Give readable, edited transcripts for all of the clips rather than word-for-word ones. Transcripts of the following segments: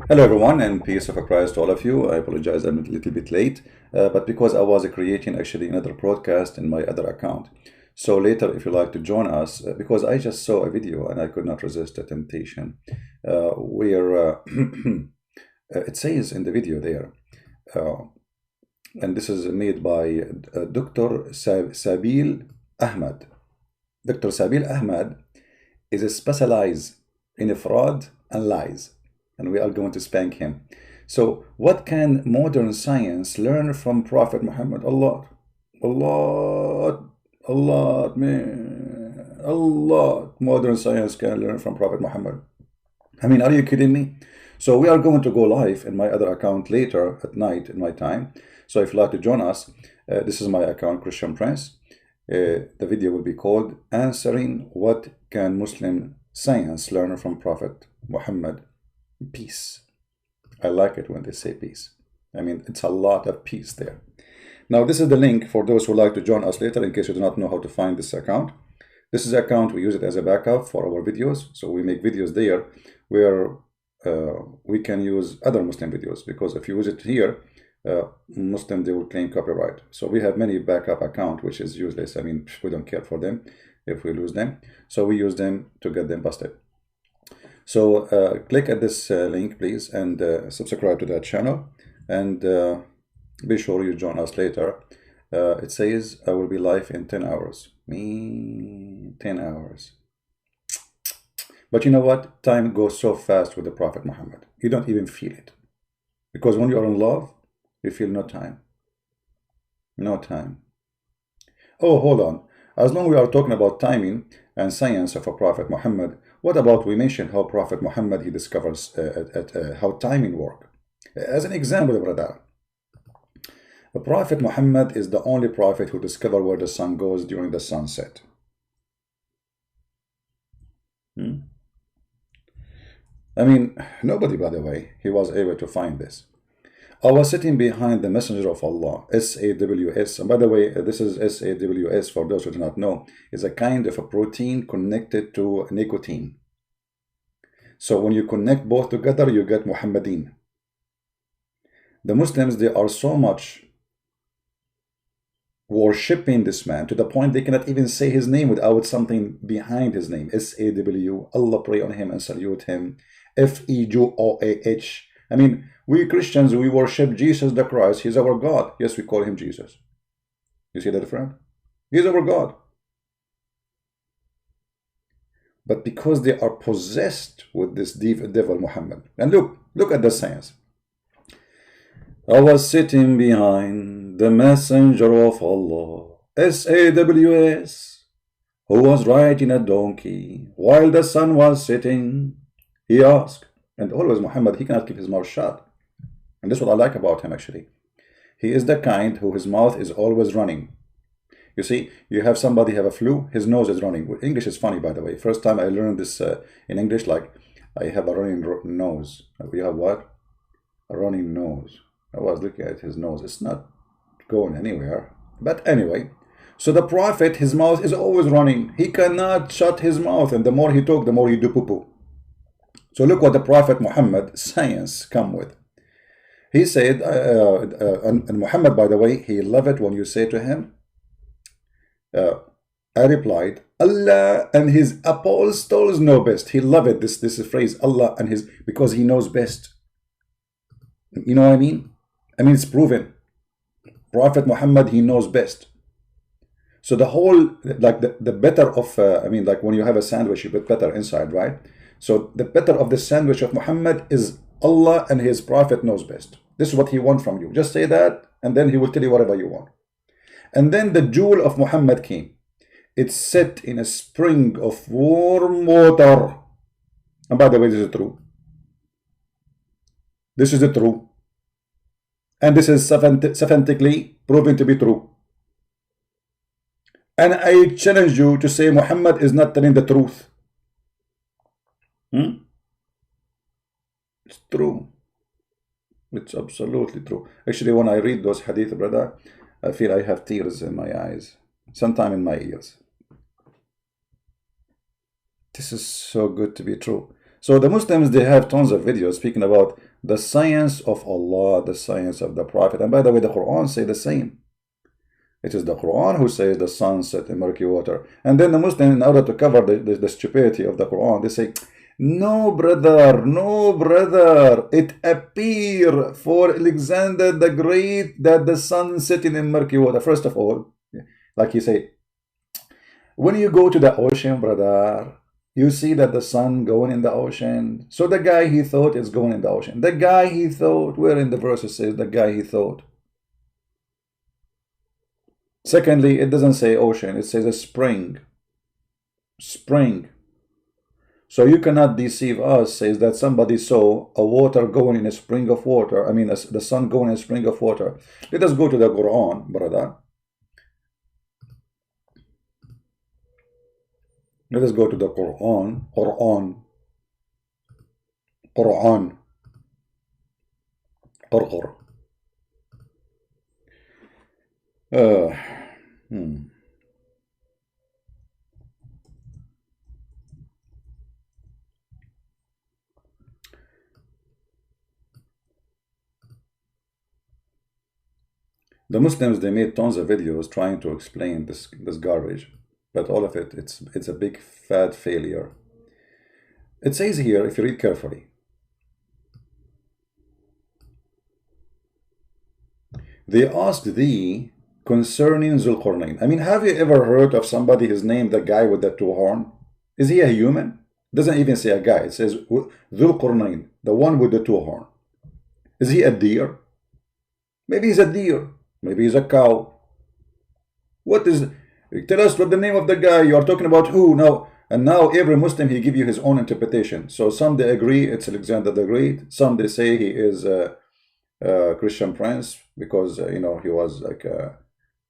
Hello everyone, and peace of Christ to all of you. I apologize, I'm a little bit late, but because I was creating actually another broadcast in my other account. So later, if you like to join us, because I just saw a video and I could not resist the temptation, where it says in the video there, and this is made by Dr. Sabil Ahmed. Dr. Sabil Ahmed is a specialized in fraud and lies, and we are going to spank him. So what can modern science learn from Prophet Muhammad? A lot, man, a lot modern science can learn from Prophet Muhammad. I mean, are you kidding me? So we are going to go live in my other account later at night in my time. So if you'd like to join us, this is my account, Christian Prince. The video will be called Answering What Can Muslim Science Learn from Prophet Muhammad? Peace. I like it when they say peace. I mean, it's a lot of peace there. Now, this is the link for those who like to join us later in case you do not know how to find this account. This is the account, we use it as a backup for our videos. So we make videos there where we can use other Muslim videos, because if you use it here, Muslim, they will claim copyright. So we have many backup accounts, which is useless. I mean, we don't care for them if we lose them. So we use them to get them busted. So click at this link, please, and subscribe to that channel, and be sure you join us later. It says I will be live in 10 hours. 10 hours. But you know what? Time goes so fast with the Prophet Muhammad. You don't even feel it. Because when you are in love, you feel no time. No time. Oh, hold on. As long as we are talking about timing and science of a Prophet Muhammad, what about we mention how Prophet Muhammad, he discovers how timing work? As an example, brother, the Prophet Muhammad is the only prophet who discovered where the sun goes during the sunset. I mean, nobody, by the way, he was able to find this. I was sitting behind the Messenger of Allah, SAWS. And by the way, this is SAWS, for those who do not know, is a kind of a protein connected to nicotine. So when you connect both together, you get Muhammadin. The Muslims, they are so much worshipping this man to the point they cannot even say his name without something behind his name. SAW, Allah pray on him and salute him. FEJOAH. I mean, we Christians, we worship Jesus the Christ. He's our God. Yes, we call him Jesus. You see that, friend? He's our God. But because they are possessed with this devil Muhammad. And look at the science. I was sitting behind the Messenger of Allah, SAWS, who was riding a donkey while the sun was setting. He asked, and always Muhammad, he cannot keep his mouth shut. And this is what I like about him, actually. He is the kind who his mouth is always running. You see, you have somebody have a flu, his nose is running. English is funny, by the way. First time I learned this in English, like, I have a running nose. We have what? A running nose. I was looking at his nose. It's not going anywhere. But anyway, so the Prophet, his mouth is always running. He cannot shut his mouth. And the more he talk, the more he do poo-poo. So look what the Prophet Muhammad, science, come with. He said, and Muhammad, by the way, he loved it when you say to him, I replied, Allah and his apostles know best. He loved this phrase, Allah and his, because he knows best. You know what I mean? I mean, it's proven. Prophet Muhammad, he knows best. So the whole, like the better of, I mean, like when you have a sandwich, you put better inside, right? So the better of the sandwich of Muhammad is Allah and his Prophet knows best. This is what he wants from you. Just say that, and then he will tell you whatever you want. And then the jewel of Muhammad came. It's set in a spring of warm water. And by the way, this is true. This is the true. And this is scientifically proven to be true. And I challenge you to say Muhammad is not telling the truth. It's true. It's absolutely true. Actually, when I read those hadith, brother, I feel I have tears in my eyes, sometimes in my ears. This is so good to be true. So the Muslims, they have tons of videos speaking about the science of Allah, the science of the Prophet. And by the way, the Quran say the same. It is the Quran who says the sun set in murky water. And then the Muslim, in order to cover the stupidity of the Quran, they say, no brother, no brother, it appeared for Alexander the Great that the sun setting in murky water. First of all, like you say, when you go to the ocean, brother, you see that the sun going in the ocean. So the guy he thought is going in the ocean. The guy he thought, where in the verse it says the guy he thought. Secondly, it doesn't say ocean, it says a spring. Spring. So you cannot deceive us, says that somebody saw a water going in a spring of water. I mean, the sun going in a spring of water. Let us go to the Quran, brother. Let us go to the Quran. Quran. Qur'an. The Muslims, they made tons of videos trying to explain this garbage, but all of it, it's a big fat failure. It says here, if you read carefully, they asked thee concerning Zulqarnain. I mean, have you ever heard of somebody, his name, the guy with the two horn? Is he a human? It doesn't even say a guy. It says Zulqarnain, the one with the two horn. Is he a deer? Maybe he's a deer. Maybe he's a cow. What is? Tell us what the name of the guy you are talking about. Who now? And now every Muslim, he give you his own interpretation. So some they agree it's Alexander the Great. Some they say he is a Christian prince because you know, he was like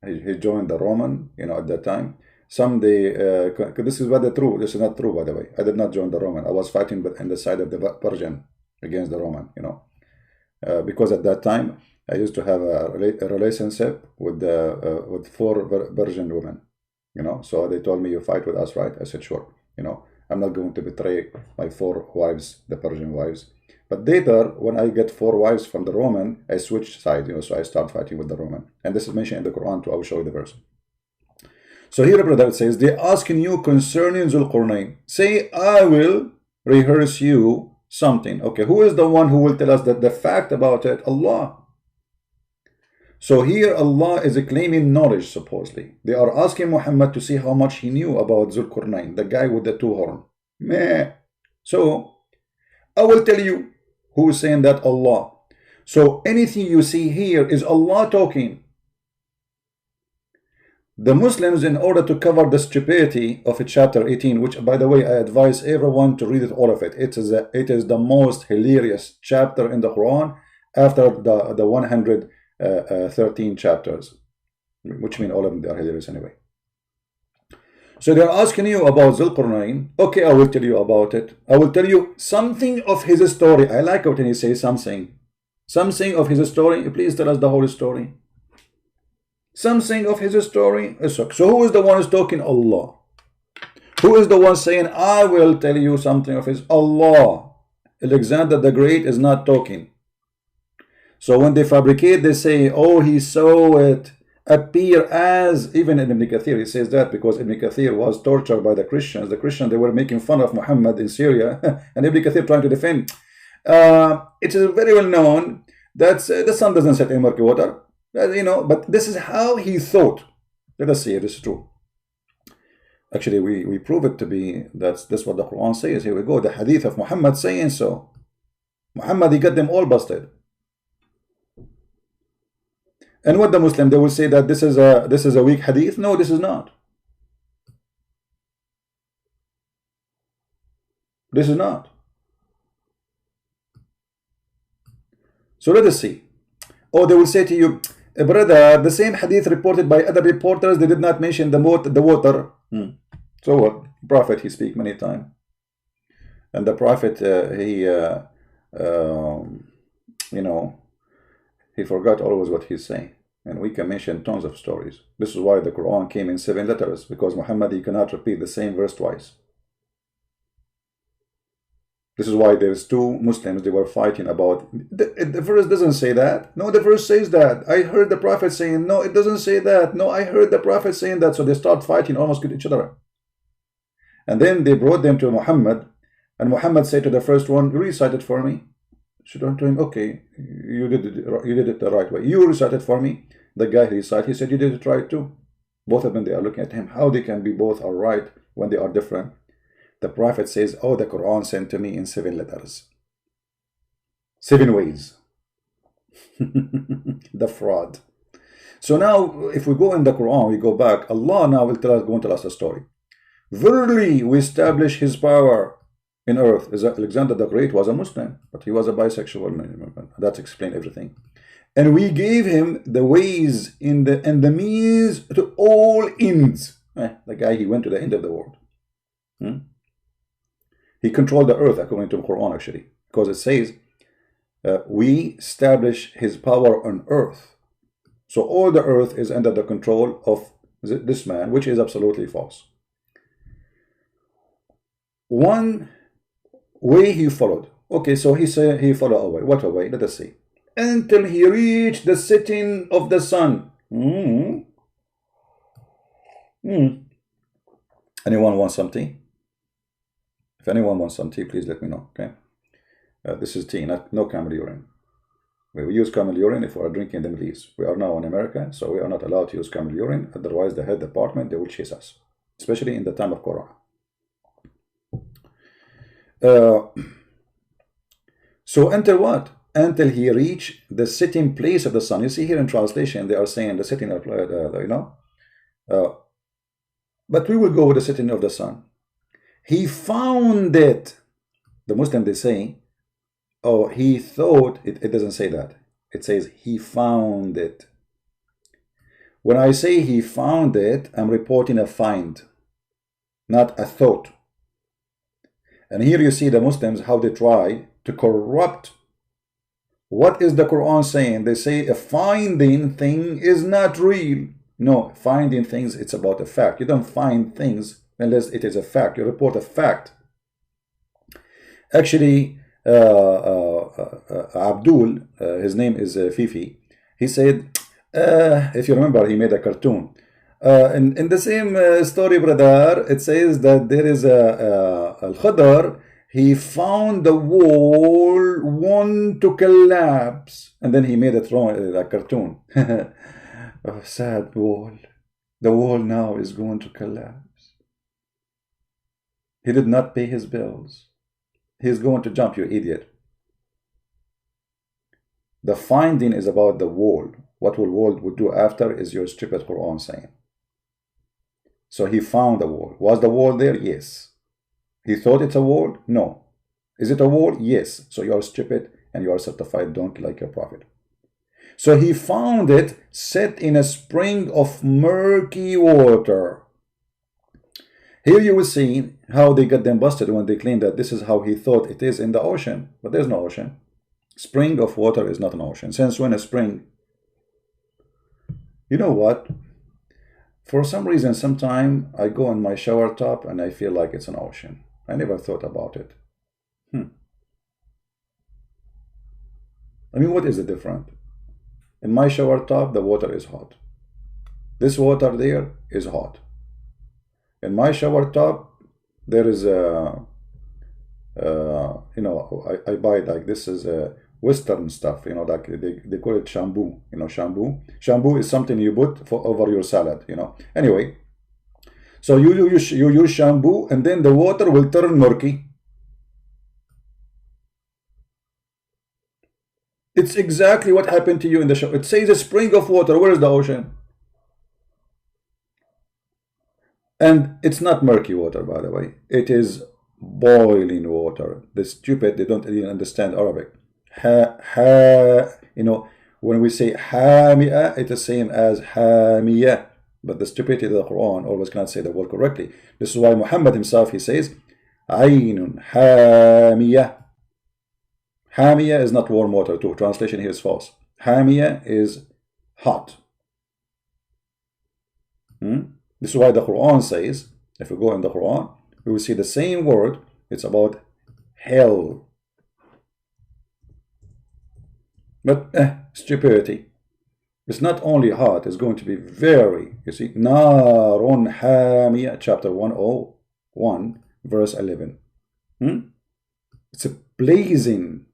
he joined the Roman, you know, at that time. Some they this is what the true. This is not true, by the way. I did not join the Roman. I was fighting on the side of the Persian against the Roman, you know, because at that time I used to have a relationship with 4 Persian women, you know. So they told me, you fight with us, right? I said, sure. You know, I'm not going to betray my 4 wives, the Persian wives. But later, when I get 4 wives from the Roman, I switch sides, you know, so I start fighting with the Roman. And this is mentioned in the Quran too. I will show you the verse. So here, brother, it says, they asking you concerning Zulqarnain. Say, I will rehearse you something. Okay, who is the one who will tell us that the fact about it? Allah. So here Allah is claiming knowledge, supposedly. They are asking Muhammad to see how much he knew about Zulqarnain, the guy with the 2 horns. Meh. So I will tell you who is saying that. Allah. So anything you see here is Allah talking. The Muslims, in order to cover the stupidity of chapter 18, which by the way I advise everyone to read it, all of it. It is the most hilarious chapter in the Quran after the 113 chapters, which mean all of them are hilarious anyway. So they're asking you about Zulqarnain. Okay, I will tell you about it. I will tell you something of his story. I like it when he says something. Something of his story. Please tell us the whole story. Something of his story. So who is the one who's talking? Allah. Who is the one saying, I will tell you something of his? Allah. Alexander the Great is not talking. So when they fabricate, they say, oh, he saw it appear as, even in Ibn Kathir, he says that because Ibn Kathir was tortured by the Christians. The Christians, they were making fun of Muhammad in Syria, and Ibn Kathir trying to defend. It is very well known that the sun doesn't set in murky water, you know, but this is how he thought. Let us see if this is true. Actually, we prove it to be, that's what the Quran says. Here we go, the hadith of Muhammad saying so. Muhammad, he got them all busted. And what the Muslim, they will say that this is a weak hadith. No, this is not. This is not. So let us see. Or they will say to you, brother, the same hadith reported by other reporters, they did not mention the water. So what? Prophet, he speak many times. And the Prophet, you know, he forgot always what he's saying. And we can mention tons of stories. This is why the Quran came in 7 letters, because Muhammad, he cannot repeat the same verse twice. This is why there's two Muslims, they were fighting about, the verse doesn't say that. No, the verse says that. I heard the Prophet saying, no, it doesn't say that. No, I heard the Prophet saying that. So they start fighting, almost with each other. And then they brought them to Muhammad, and Muhammad said to the first one, recite it for me. She turned to him, okay, you did it the right way. You recite it for me. The guy recited, he said, you did it right too. Both of them, they are looking at him, how they can be both are right when they are different. The Prophet says, oh, the Quran sent to me in 7 letters. 7 ways. The fraud. So now, if we go in the Quran, we go back, Allah now will go and tell us a story. Verily, we establish his power in earth. Alexander the Great was a Muslim, but he was a bisexual man. That explains everything. And we gave him the ways and the means to all ends. The guy, he went to the end of the world. He controlled the earth according to the Quran, actually, because it says we establish his power on earth. So all the earth is under the control of this man, which is absolutely false. One way he followed. Okay, so he said he followed a way. What a way? Let us see. Until he reached the setting of the sun. Anyone want something? If anyone wants some tea, please let me know. Okay. This is tea, no camel urine. We use camel urine if we are drinking in the Middle East. We are now in America, so we are not allowed to use camel urine. Otherwise, the head department, they will chase us, especially in the time of Corona. So until what? Until he reached the sitting place of the sun. You see here in translation, they are saying the sitting of, but we will go with the sitting of the sun. He found it. The Muslim, they say, oh, he thought, it doesn't say that. It says he found it. When I say he found it, I'm reporting a find, not a thought. And here you see the Muslims, how they try to corrupt. What is the Quran saying? They say a finding thing is not real. No, finding things, it's about a fact. You don't find things unless it is a fact. You report a fact. Actually, Abdul, his name is Fifi, he said, if you remember, he made a cartoon. In the same story, brother, it says that there is Al-Khadr, he found the wall want to collapse. And then he made a cartoon. Oh, sad wall. The wall now is going to collapse. He did not pay his bills. He's going to jump, you idiot. The finding is about the wall. What will wall would do after is your stupid Quran saying. So he found the wall. Was the wall there? Yes. He thought it's a wall? No. Is it a wall? Yes. So you are stupid and you are certified donkey like your prophet. So he found it set in a spring of murky water. Here you will see how they got them busted when they claim that this is how he thought it is in the ocean. But there's no ocean. Spring of water is not an ocean. Since when a spring? You know what? For some reason, sometime I go in my shower top and I feel like it's an ocean. I never thought about it. I mean, what is the difference? In my shower top, the water is hot. This water there is hot. In my shower top, there is a, I buy like this is a Western stuff, like they call it shampoo, shampoo. Shampoo is something you put over your salad, Anyway, so you use shampoo and then the water will turn murky. It's exactly what happened to you in the show. It says a spring of water. Where is the ocean? And it's not murky water, by the way. It is boiling water. The stupid, they don't even understand Arabic. When we say hamiya, it's the same as hamiya. But the stupidity of the Quran always cannot say the word correctly. This is why Muhammad himself, he says, Aynun hamiya. Hamiya is not warm water too. Translation here is false. Hamiya is hot. This is why the Quran says, if we go in the Quran, we will see the same word. It's about hell. But stupidity. It's not only hot, it's going to be very, you see, Narun Hamiyah, chapter 101, verse 11. It's a blazing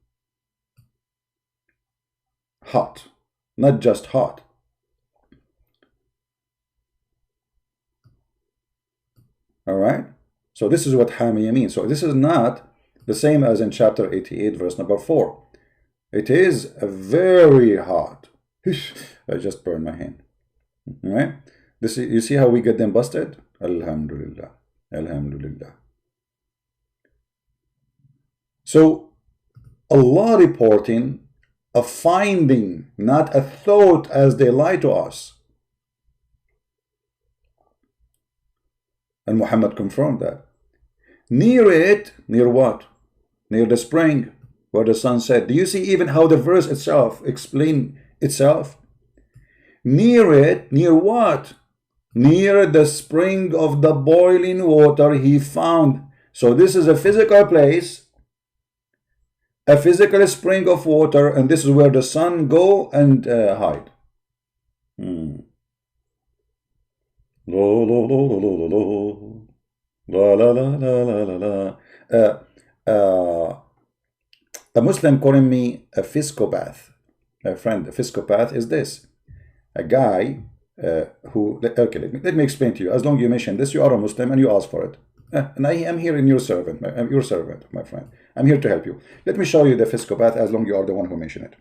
hot, not just hot. All right? So this is what Hamiyah means. So this is not the same as in chapter 88, verse number 4. It is a very hot. I just burned my hand. All right? This is, you see how we get them busted? Alhamdulillah. Alhamdulillah. So Allah reporting a finding, not a thought, as they lie to us. And Muhammad confirmed that. Near it, near what? Near the spring, where the sun set. Do you see even how the verse itself explains itself? Near it, near what? Near the spring of the boiling water he found. So this is a physical place, a physical spring of water, and this is where the sun go and hide. La la la la la la la la la. A Muslim calling me a fiscopath. A friend, a fiscopath is this: a guy who. Okay, let me explain to you. As long as you mention this, you are a Muslim and you ask for it. And I am here in your servant, my friend. I'm here to help you. Let me show you the fiscopath, as long as you are the one who mentioned it.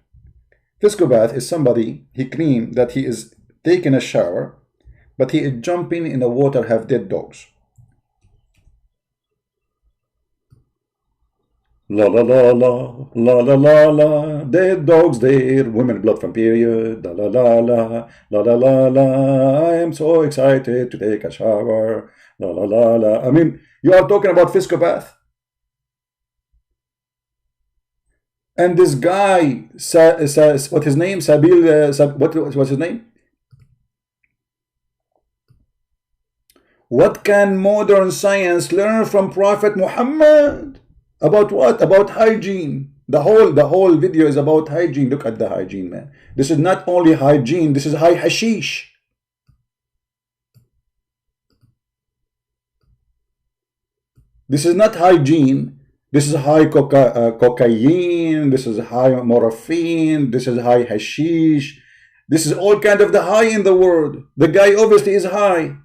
Fiscopath is somebody, he claims that he is taking a shower, but he is jumping in the water, have dead dogs. La la la la la la la la, dead dogs there, women blood from period, la la la la la la la la. I am so excited to take a shower, la la la la. I mean, you are talking about fiscopath. And this guy, what his name? Sabil, what was his name? What can modern science learn from Prophet Muhammad? About what? About hygiene. The whole video is about hygiene. Look at the hygiene, man. This is not only hygiene, this is high hashish. This is not hygiene. This is high cocaine. This is high morphine. This is high hashish. This is all kind of the high in the world. The guy obviously is high.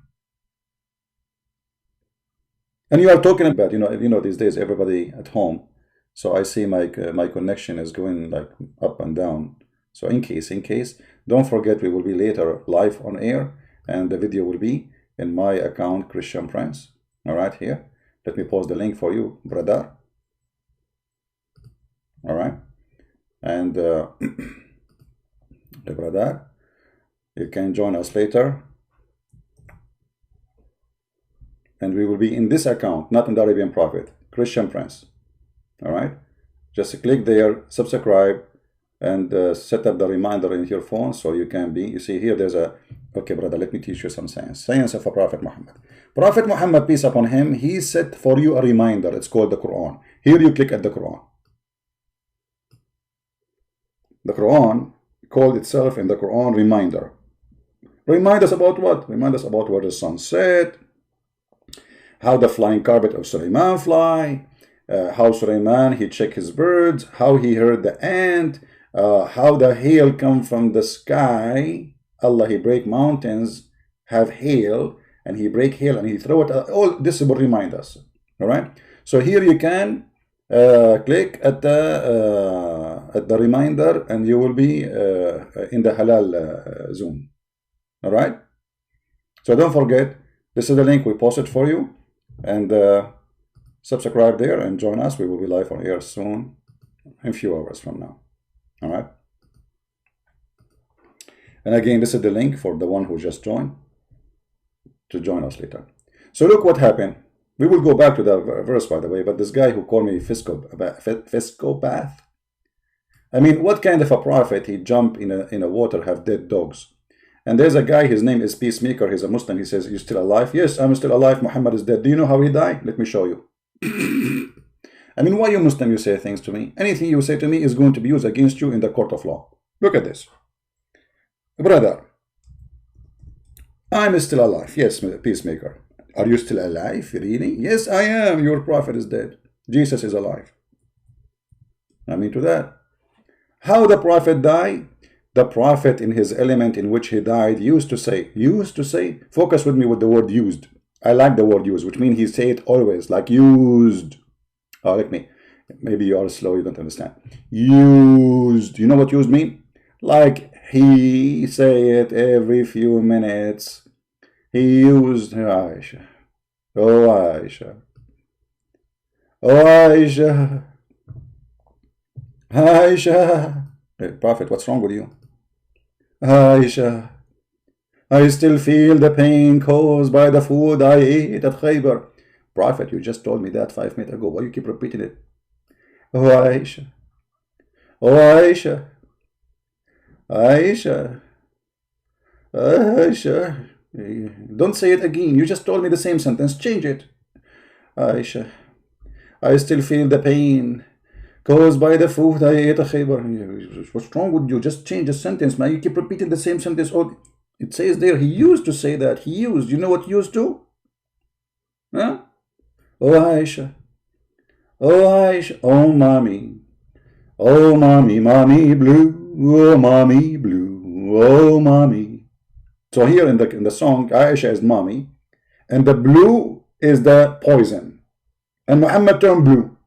And you are talking about, you know, these days everybody at home. So I see my connection is going like up and down. So in case, don't forget we will be later live on air, and the video will be in my account, Christian Prince. All right, here. Let me post the link for you, brother. All right, and the brother, you can join us later. And we will be in this account, not in the Arabian Prophet, Christian Prince. All right, just click there, subscribe, and set up the reminder in your phone so you can be. You see here, there's a. Okay, brother, let me teach you some science. Science of a Prophet Muhammad. Prophet Muhammad, peace upon him, he set for you a reminder. It's called the Quran. Here you click at the Quran. The Quran called itself in the Quran reminder. Remind us about what? Remind us about where the sun set, how the flying carpet of Sulaiman fly, how Sulaiman he checked his birds, how he heard the ant, how the hail come from the sky. Allah, he break mountains, have hail, and he break hail and he throw it. All this will remind us. All right. So here you can click at the reminder, and you will be in the halal zone. All right. So don't forget, this is the link we posted for you, and subscribe there and join us. We will be live on air soon, in a few hours from now. All right. And again, this is the link for the one who just joined to join us later. So look what happened. We will go back to the verse, by the way, but this guy who called me fiscopath, I mean, what kind of a prophet he jump in a water, have dead dogs? And there's a guy, his name is Peacemaker, he's a Muslim, he says, you still alive? Yes, I'm still alive, Muhammad is dead. Do you know how he died? Let me show you. I mean, why you Muslim, you say things to me? Anything you say to me is going to be used against you in the court of law. Look at this. Brother, I'm still alive. Yes, peacemaker. Are you still alive? Really? Yes, I am. Your prophet is dead. Jesus is alive. I mean to that. How the prophet died? The prophet in his element in which he died used to say, focus with me with the word used. I like the word used, which means he say it always, like used. Oh, let me, maybe you are slow, you don't understand. Used, you know what used mean? Like he say it every few minutes. He used Aisha. Oh, Aisha. Oh, Aisha. Aisha. Hey, Prophet, what's wrong with you? Aisha. I still feel the pain caused by the food I ate at Khaybar. Prophet, you just told me that 5 minutes ago. Why you keep repeating it? Oh, Aisha. Oh, Aisha. Aisha. Aisha. Don't say it again. You just told me the same sentence. Change it. Aisha. I still feel the pain caused by the food I ate at Khaybar. What's wrong with you? Just change the sentence, man. You keep repeating the same sentence. Oh, it says there, he used to say that. He used. You know what used to? Huh? Oh, Aisha. Oh, Aisha. Oh, mommy. Oh, mommy, mommy blue. Oh, mommy blue. Oh, mommy. So here in the song, Aisha is mommy, and the blue is the poison. And Muhammad turned blue.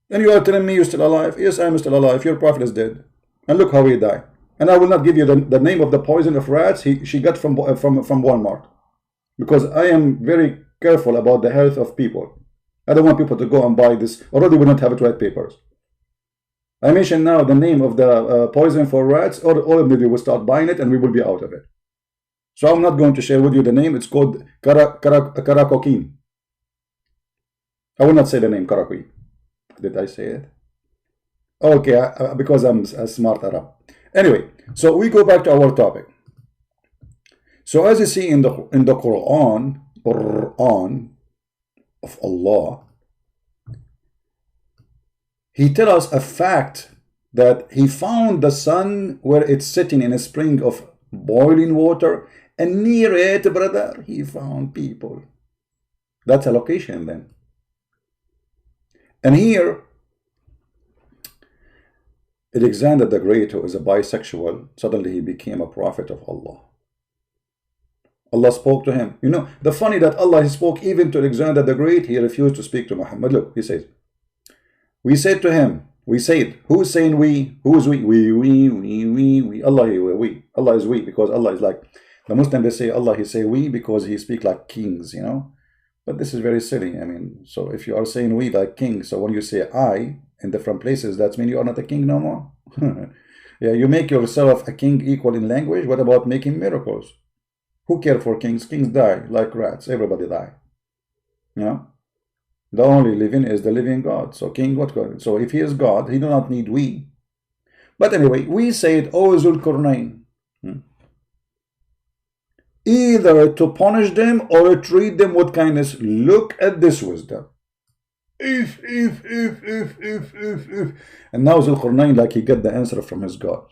And you are telling me you're still alive? Yes, I'm still alive. Your prophet is dead. And look how he died. And I will not give you the name of the poison of rats she got from Walmart. Because I am very careful about the health of people. I don't want people to go and buy this. Already we don't have it right papers. I mentioned now the name of the poison for rats, or all of them will start buying it and we will be out of it. So I'm not going to share with you the name. It's called Caracoquine. I will not say the name Caracoquine. Did I say it? Okay, because I'm a smart Arab. Anyway, so we go back to our topic. So as you see in the Quran of Allah, he tells us a fact that he found the sun where it's sitting in a spring of boiling water, and near it, brother, he found people. That's a location then. And here, Alexander the Great, who is a bisexual, suddenly he became a prophet of Allah. Allah spoke to him. You know, the funny that Allah spoke even to Alexander the Great, he refused to speak to Muhammad. Look, he says, we said to him, we said, who's saying we? Who's we? We. Allah, we. Allah is we, because Allah is like, the Muslim, they say Allah, he say we because he speak like kings, you know. But this is very silly. I mean, so if you are saying we like kings, so when you say I in different places, that means you are not a king no more. Yeah, you make yourself a king equal in language. What about making miracles? Who care for kings? Kings die like rats. Everybody die. You know? The only living is the living God. So king, what God? So if he is God, he do not need we. But anyway, we said, O Zulqarnain, either to punish them or treat them with kindness. Look at this wisdom. If. And now Zulqarnain, like he got the answer from his God.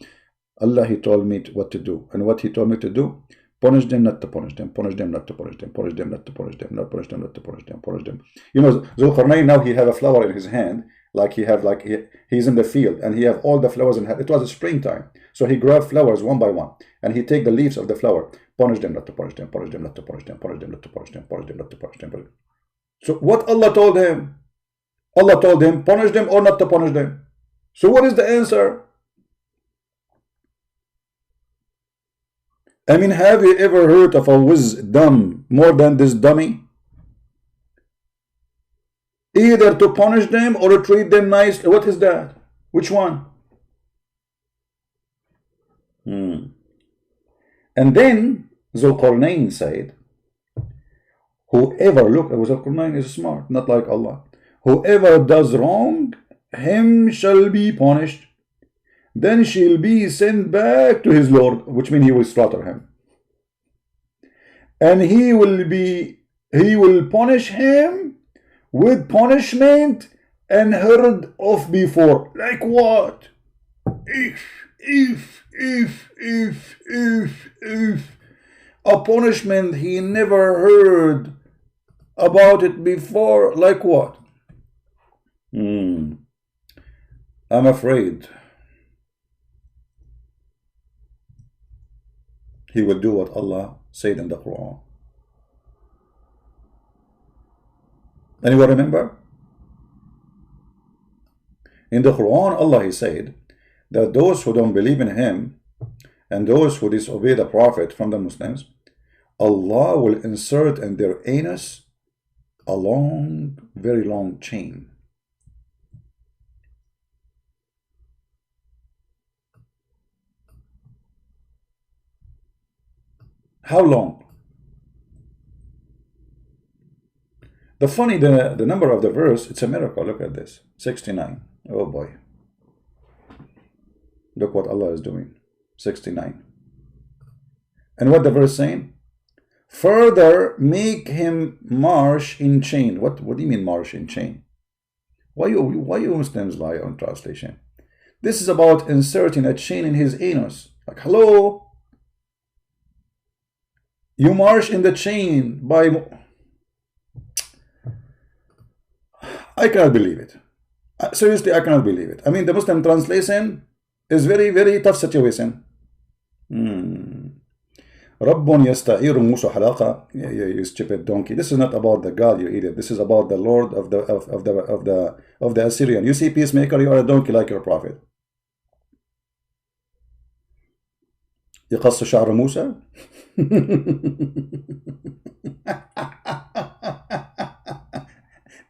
Allah, he told me what to do. And what he told me to do? Punish them, not to punish them. Punish them, not to punish them. Punish them, not to punish them. Not punish them, not to punish them. Punish them. You know, Zulqarnain, now he have a flower in his hand. Like he have, like he's in the field. And he have all the flowers in hand. It was a springtime. So he grabbed flowers one by one. And he take the leaves of the flower. Punish them, not to punish them. Punish them, not to punish them. Punish them, not to punish them. Punish them, not to punish them. So what Allah told him? Allah told him, punish them or not to punish them. So what is the answer? I mean, have you ever heard of a wisdom more than this dummy? Either to punish them or to treat them nice. What is that? Which one? And then Zulqarnain said, whoever, look, Zulqarnain is smart, not like Allah. Whoever does wrong, him shall be punished. Then she'll be sent back to his Lord, which means he will slaughter him. And he will punish him with punishment unheard of before. Like what? If a punishment he never heard about it before. Like what? I'm afraid he will do what Allah said in the Quran. Anyone remember? In the Quran, Allah He said that those who don't believe in Him and those who disobey the Prophet from the Muslims, Allah will insert in their anus a long, very long chain. How long? The number of the verse, it's a miracle. Look at this, 69. Oh boy. Look what Allah is doing, 69. And what the verse saying? Further, make him march in chain. What do you mean march in chain? Why you Muslims lie on translation? This is about inserting a chain in his anus. Like, hello? You march in the chain by... I cannot believe it. Seriously, I cannot believe it. I mean, the Muslim translation is very, very tough situation. Rabbun yasta'iru Musa halaqa. You stupid donkey. This is not about the God, you idiot. This is about the Lord of the Assyrian. You see, peacemaker, you are a donkey like your prophet. يقص شعر موسى.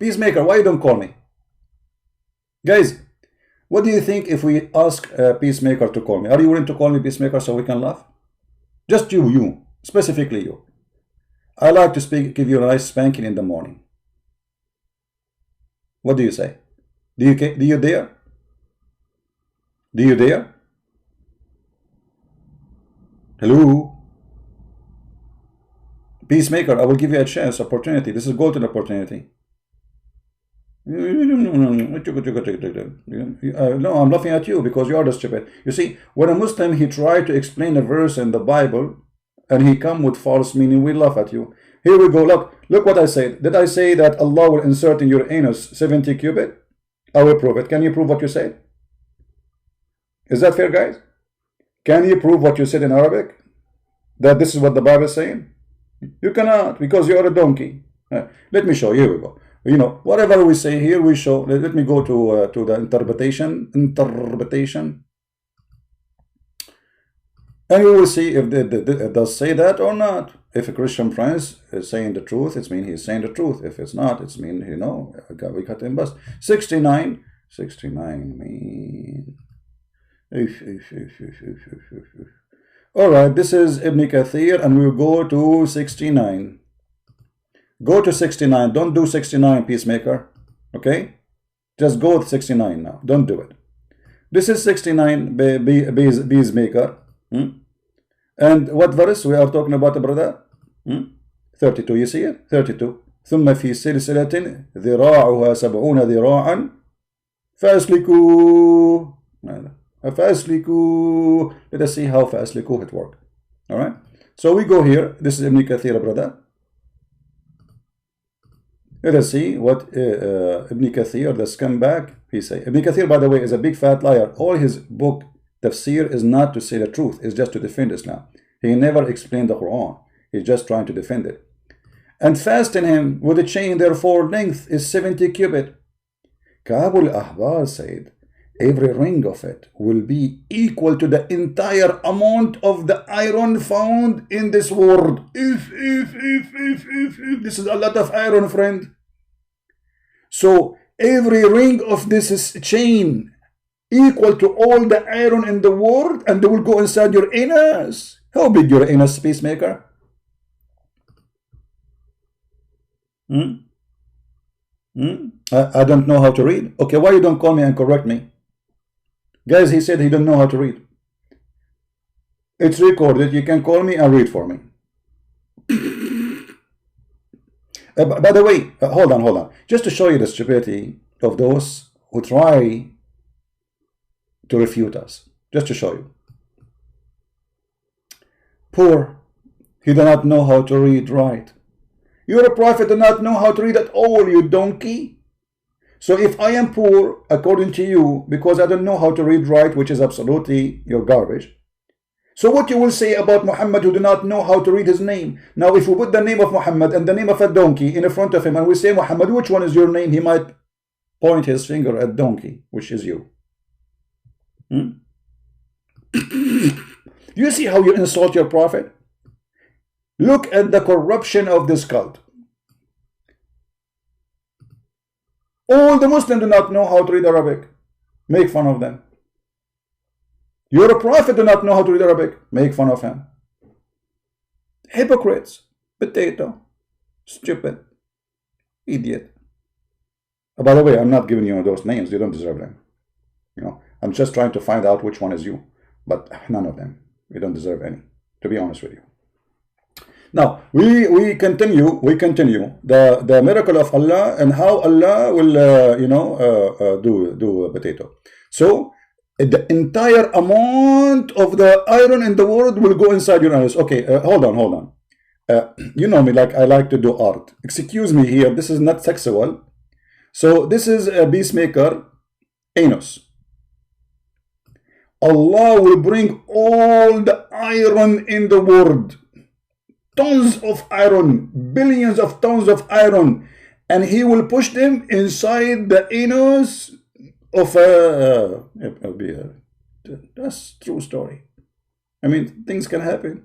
Peacemaker, why you don't call me? Guys, what do you think if we ask Peacemaker to call me? Are you willing to call me Peacemaker so we can laugh? Just you, specifically you. I like to give you a nice spanking in the morning. What do you say? Do you dare? Do you dare? Hello? Peacemaker, I will give you a chance, opportunity. This is golden opportunity. No, I'm laughing at you because you are the stupid. You see, when a Muslim, he tried to explain a verse in the Bible and he come with false meaning, we laugh at you. Here we go. Look what I said. Did I say that Allah will insert in your anus 70 cubit? I will prove it. Can you prove what you said? Is that fair, guys? Can you prove what you said in Arabic? That this is what the Bible is saying? You cannot, because you are a donkey. Let me show you. Here we go. You know, whatever we say here, we show. Let me go to the interpretation, and we will see if it does say that or not. If a Christian prince is saying the truth, it means he's saying the truth. If it's not, it means, you know, we cut him bust. 69 mean. All right, this is Ibn Kathir, and we'll go to 69. Go to 69. Don't do 69, Peacemaker. Okay? Just go with 69 now. Don't do it. This is 69, Peacemaker. And what verse we are talking about, brother? 32. You see it? 32. ثم في سلسلة ذراعها 70 ذراعا فأسلكوه. فأسلكوه. Let us see how فأسلكوه it work. All right? So we go here. This is Ibn Kathir, brother. Let us see what Ibn Kathir, the scumbag, he say. Ibn Kathir, by the way, is a big fat liar. All his book, Tafsir, is not to say the truth. It's just to defend Islam. He never explained the Quran. He's just trying to defend it. And fasten him with a chain, therefore length is 70 cubit. Ka'b al-Ahbar said, every ring of it will be equal to the entire amount of the iron found in this world. If this is a lot of iron, friend. So every ring of this is chain equal to all the iron in the world, and they will go inside your anus. How big your anus, Peacemaker? I don't know how to read. Okay, why you don't call me and correct me? Guys, he said he don't know how to read. It's recorded. You can call me and read for me. By the way, hold on. Just to show you the stupidity of those who try to refute us. Just to show you. Poor, he do not know how to read right. You're a prophet, do not know how to read at all, you donkey. So if I am poor, according to you, because I don't know how to read right, which is absolutely your garbage, so what you will say about Muhammad who do not know how to read his name? Now if we put the name of Muhammad and the name of a donkey in front of him and we say, Muhammad, which one is your name? He might point his finger at donkey, which is you. You see how you insult your prophet? Look at the corruption of this cult. All the Muslims do not know how to read Arabic. Make fun of them. You're a prophet, do not know how to read Arabic. Make fun of him. Hypocrites. Potato. Stupid. Idiot. By the way, I'm not giving you those names. You don't deserve them. You know, I'm just trying to find out which one is you. But none of them. You don't deserve any, to be honest with you. Now we continue the miracle of Allah and how Allah will do a potato. So the entire amount of the iron in the world will go inside your anus. Okay, hold on. You know me, like I like to do art. Excuse me here, this is not sexual. So this is a peacemaker anus. Allah will bring all the iron in the world, tons of iron, billions of tons of iron, and he will push them inside the anus of that's true story. I mean, things can happen.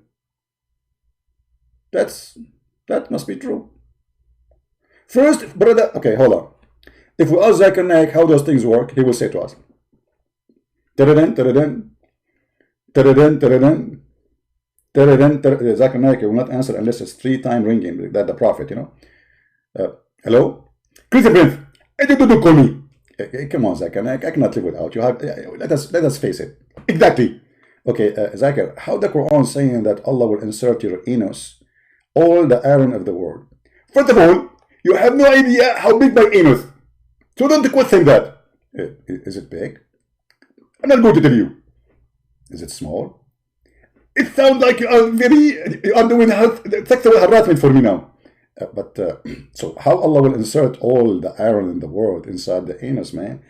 That must be true. First, brother, okay, hold on. If we ask Zakir Naik how those things work, he will say to us, Zakir Naik will not answer unless it's 3-time ringing, that the prophet, you know. Hello? Christopher Prince, I don't call me. Come on, Zakir Naik, I cannot live without you. Let us face it. Exactly. Okay, Zakir, how the Quran saying that Allah will insert your anus all the iron of the world? First of all, you have no idea how big my anus. So don't question that. Is it big? I'm not going to tell you. Is it small? It sounds like you are doing sexual harassment for me now. So how Allah will insert all the iron in the world inside the anus, man?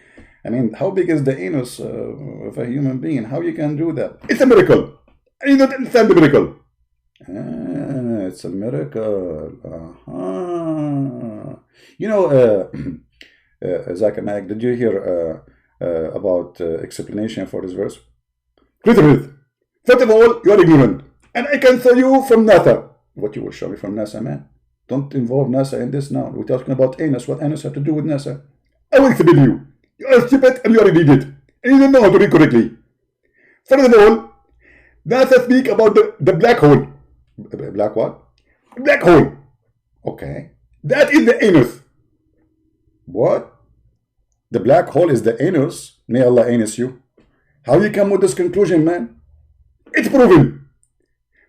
I mean, how big is the anus of a human being? How you can do that? It's a miracle. You don't understand the miracle. It's a miracle. You know, Zakir Naik, did you hear about explanation for this verse? First of all, you are ignorant, and I can show you from NASA. What you will show me from NASA, man? Don't involve NASA in this now. We're talking about anus. What anus have to do with NASA? I will explain you. You are stupid and you are an idiot, and you don't know how to read correctly. First of all, NASA speak about the black hole. Black what? Black hole. Okay, that is the anus. What? The black hole is the anus? May Allah anus you. How you come with this conclusion, man? It's proven.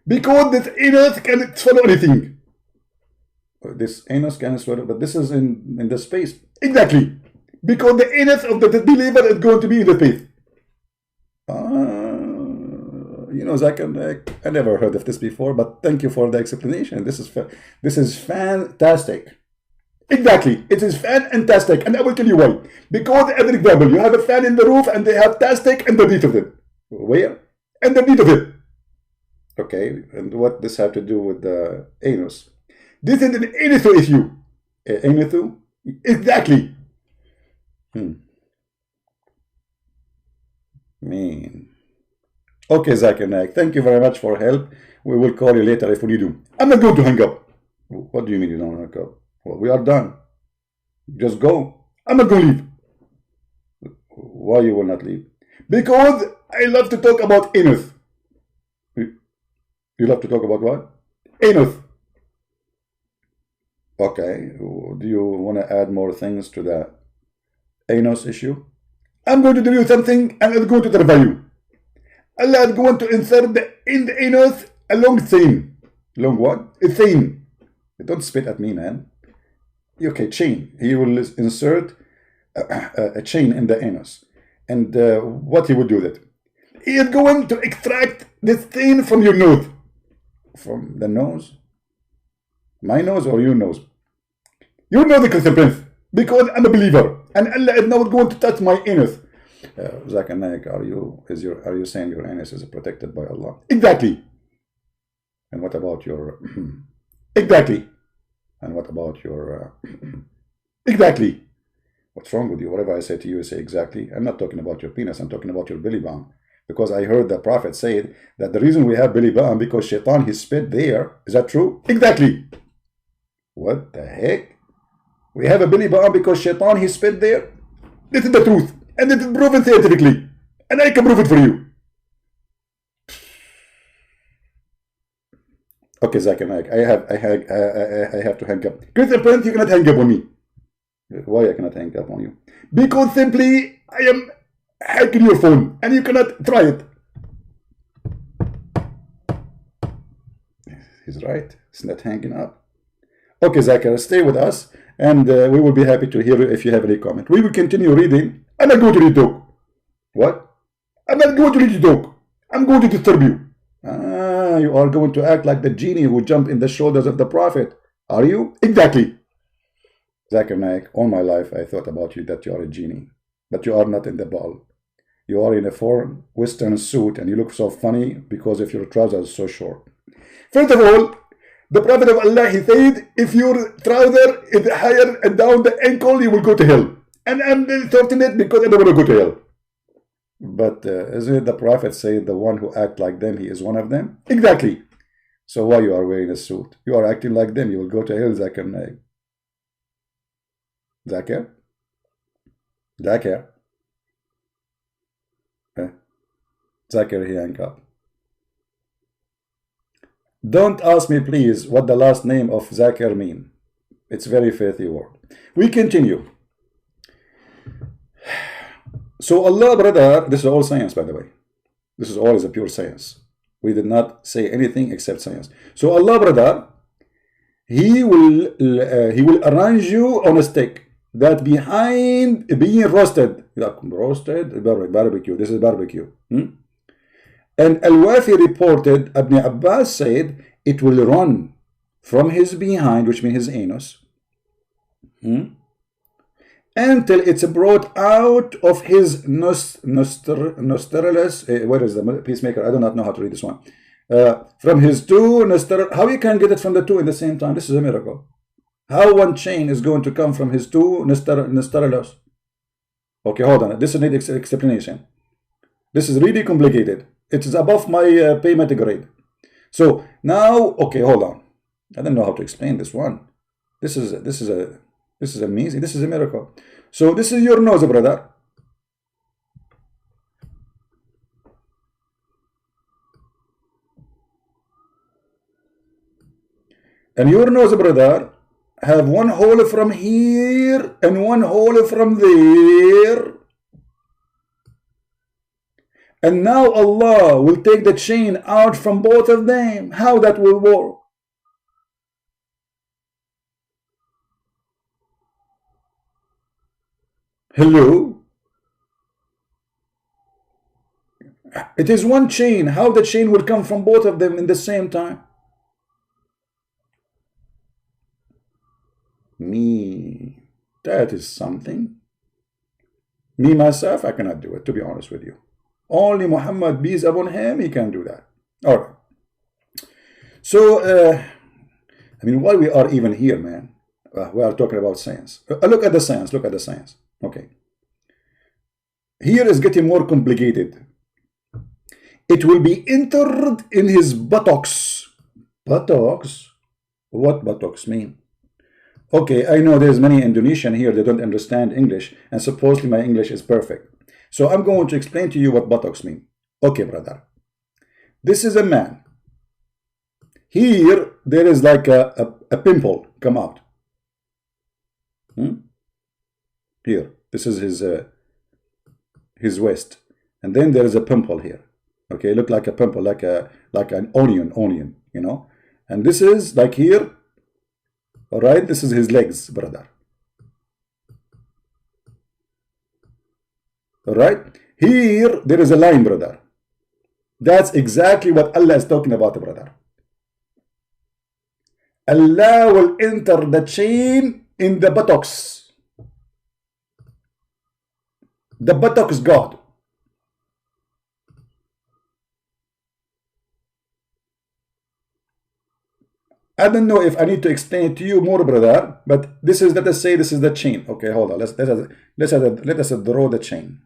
Because this anus can swallow anything. This anus can swallow, but this is in the space. Exactly. Because the anus of the believer is going to be in the space. You know, Zakir, I never heard of this before, but thank you for the explanation. This is fantastic. Exactly, it is fantastic, and I will tell you why. Because, as an example, you have a fan in the roof and they have tastic underneath of it. Where? Underneath of it. Okay, and what this have to do with the anus? This is an anus issue. Anus? Exactly. Mean. Okay, Zakir Naik, thank you very much for help. We will call you later if we need you. I'm not going to hang up. What do you mean you don't hang up? Well, we are done. Just go. I'm not going to leave. Why you will not leave? Because I love to talk about anus. You love to talk about what? Anus. Okay. Do you want to add more things to the anus issue? I'm going to tell you something and I'm going to terrify you. Allah is going to insert in the anus a long thing. Long what? A thing. Don't spit at me, man. Okay, chain. He will insert a chain in the anus. And what he would do that? He is going to extract this thing from your nose. From the nose? My nose or your nose? You know the Christian Prince. Because I'm a believer. And Allah is not going to touch my anus. Zakir Naik, are you saying your anus is protected by Allah? Exactly. And what about your exactly? And what about your exactly? What's wrong with you? Whatever I say to you, say exactly. I'm not talking about your penis. I'm talking about your belly button. Because I heard the Prophet say that the reason we have belly button because Shaitan he spit there. Is that true? Exactly. What the heck? We have a belly button because Shaitan he spit there. This is the truth, and it is proven scientifically, and I can prove it for you. Okay, Zakir Naik, I have to hang up. Christian Prince, you cannot hang up on me. Why I cannot hang up on you? Because simply I am hacking your phone, and you cannot try it. He's right. It's not hanging up. Okay, Zakir, stay with us, and we will be happy to hear you if you have any comment. We will continue reading. I'm not going to read talk. What? I'm not going to read talk. I'm going to disturb you. Ah, you are going to act like the genie who jumped in the shoulders of the Prophet. Are you? Exactly. Zakir Naik, all my life I thought about you that you are a genie. But you are not in the ball. You are in a foreign Western suit and you look so funny because of your trousers so short. First of all, the Prophet of Allah, he said, if your trouser is higher and down the ankle, you will go to hell. And I'm fortunate because I don't want to go to hell. But isn't it the Prophet said the one who act like them, he is one of them? Exactly. So why you are wearing a suit? You are acting like them. You will go to hell, Zakir Naik. Zakir? Zakir? Zakir, he hung up. Don't ask me, please, what the last name of Zakir mean. It's very filthy word. We continue. So Allah, brother, this is all science, by the way. This is all is a pure science. We did not say anything except science. So Allah, brother, he will arrange you on a stick that behind being roasted, barbecue. This is barbecue. And Al-Wafi reported, Ibn Abbas said, it will run from his behind, which means his anus, until it's brought out of his nostrils. Where is the peacemaker? I do not know how to read this one. From his two nostrils. How you can get it from the two in the same time? This is a miracle. How one chain is going to come from his two nostrils? Okay, hold on. This needs explanation. This is really complicated. It is above my payment grade. So now, okay, hold on. I don't know how to explain this one. This is amazing. This is a miracle. So this is your nose, brother. And your nose, brother, have one hole from here and one hole from there. And now Allah will take the chain out from both of them. How that will work? Hello? It is one chain. How the chain will come from both of them in the same time? Me. That is something. Me, myself, I cannot do it, to be honest with you. Only Muhammad, peace upon him, he can do that. All right. So, I mean, why we are even here, man? We are talking about science. Look at the science. Look at the science. Okay. Here is getting more complicated. It will be entered in his buttocks. Buttocks? What buttocks mean? Okay, I know there's many Indonesian here that don't understand English, and supposedly my English is perfect. So I'm going to explain to you what buttocks mean. Okay, brother. This is a man. Here, there is like a pimple come out. Here, this is his waist. And then there is a pimple here. Okay, look like a pimple, like an onion, you know. And this is like here. All right, this is his legs, brother. All right, here there is a line, brother. That's exactly what Allah is talking about, brother. Allah will enter the chain in the buttocks. The buttocks, God. I don't know if I need to explain it to you more, brother, but this is, let us say this is the chain. Okay, hold on. Let us draw the chain.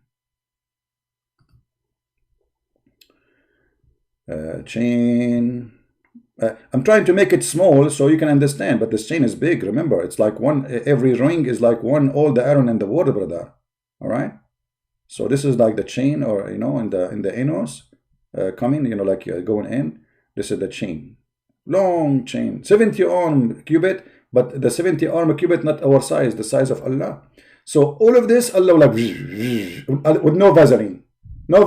Chain. I'm trying to make it small so you can understand, but this chain is big. Remember, it's like one. Every ring is like one. All the iron in the water, brother. All right. So this is like the chain, or in the anus, coming. Like going in. This is the chain. Long chain, 70 arm cubit, but the 70 arm cubit not our size, the size of Allah. So all of this, Allah will like with no Vaseline, no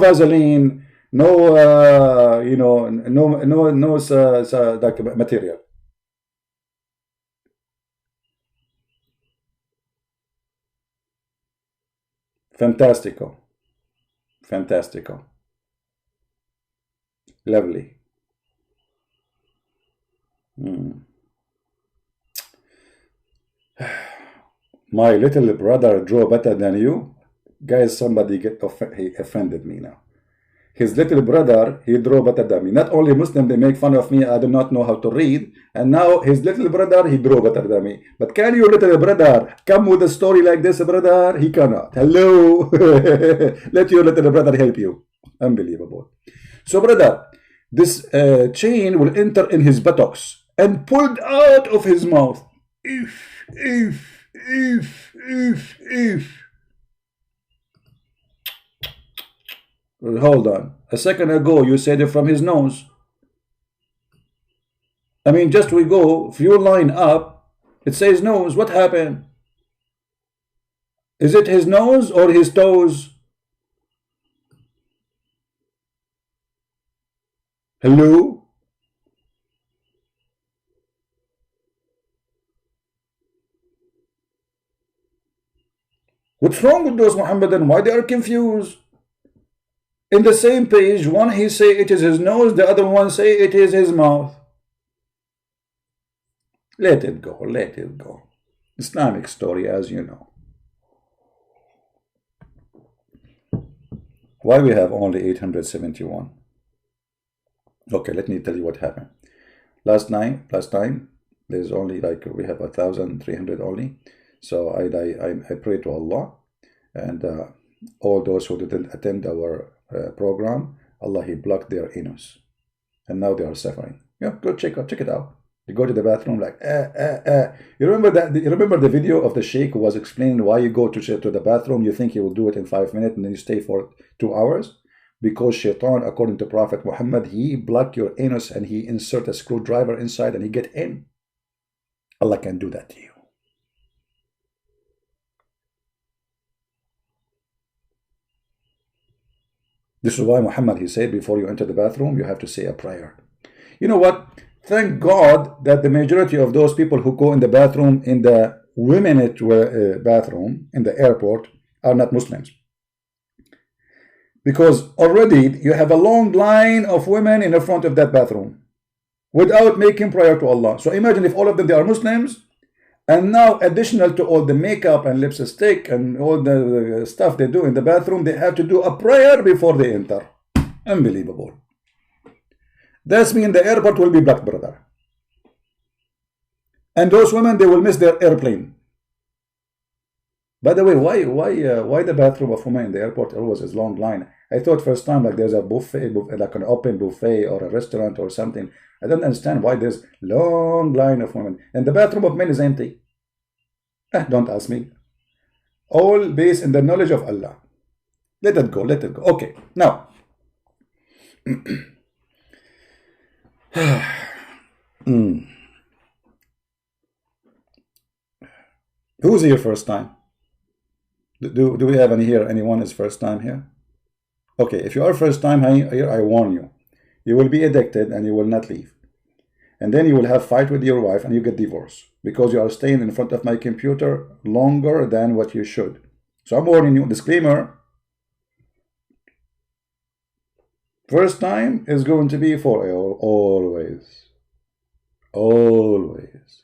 like material. Fantastico, fantastico, lovely. My little brother drew better than you. Guys, somebody he offended me now. His little brother, he drew better than me. Not only Muslim, they make fun of me, I do not know how to read. And now his little brother, he drew better than me. But can your little brother come with a story like this, brother? He cannot. Hello. Let your little brother help you. Unbelievable. So, brother, this chain will enter in his buttocks and pulled out of his mouth. If. Hold on. A second ago, you said it from his nose. I mean, just we go, few line up, it says nose. What happened? Is it his nose or his toes? Hello? What's wrong with those Muhammadan? Why they are confused? In the same page, one he say it is his nose, the other one say it is his mouth. Let it go, let it go. Islamic story, as you know. Why we have only 871? Okay, let me tell you what happened. Last time, there's only like, we have 1,300 only. So I pray to Allah, and all those who didn't attend our program, Allah, he blocked their anus, and now they are suffering. Yeah, go check it out. You go to the bathroom like You remember that? You remember the video of the sheikh who was explaining why you go to the bathroom, you think you will do it in 5 minutes, and then you stay for 2 hours? Because Shaitan, according to Prophet Muhammad, he block your anus and he insert a screwdriver inside and he get in. Allah can do that to you. This is why Muhammad, he said, before you enter the bathroom, you have to say a prayer. You know what? Thank God that the majority of those people who go in the bathroom, in the women's bathroom, in the airport, are not Muslims. Because already you have a long line of women in the front of that bathroom without making prayer to Allah. So imagine if all of them, they are Muslims, and now additional to all the makeup and lipstick and all the stuff they do in the bathroom, they have to do a prayer before they enter. Unbelievable. That's mean the airport will be blocked, brother. And those women, they will miss their airplane. By the way, why the bathroom of women in the airport always is long line? I thought first time like there's a buffet, like an open buffet or a restaurant or something. I don't understand why there's long line of women. And the bathroom of men is empty. Don't ask me. All based in the knowledge of Allah. Let it go, let it go. Okay, now. Who's here first time? Do we have any here? Anyone is first time here? Okay, if you are first time here, I warn you. You will be addicted and you will not leave. and then you will have fight with your wife and you get divorced because you are staying in front of my computer longer than what you should. So I'm warning you, disclaimer, first time is going to be for always. Always.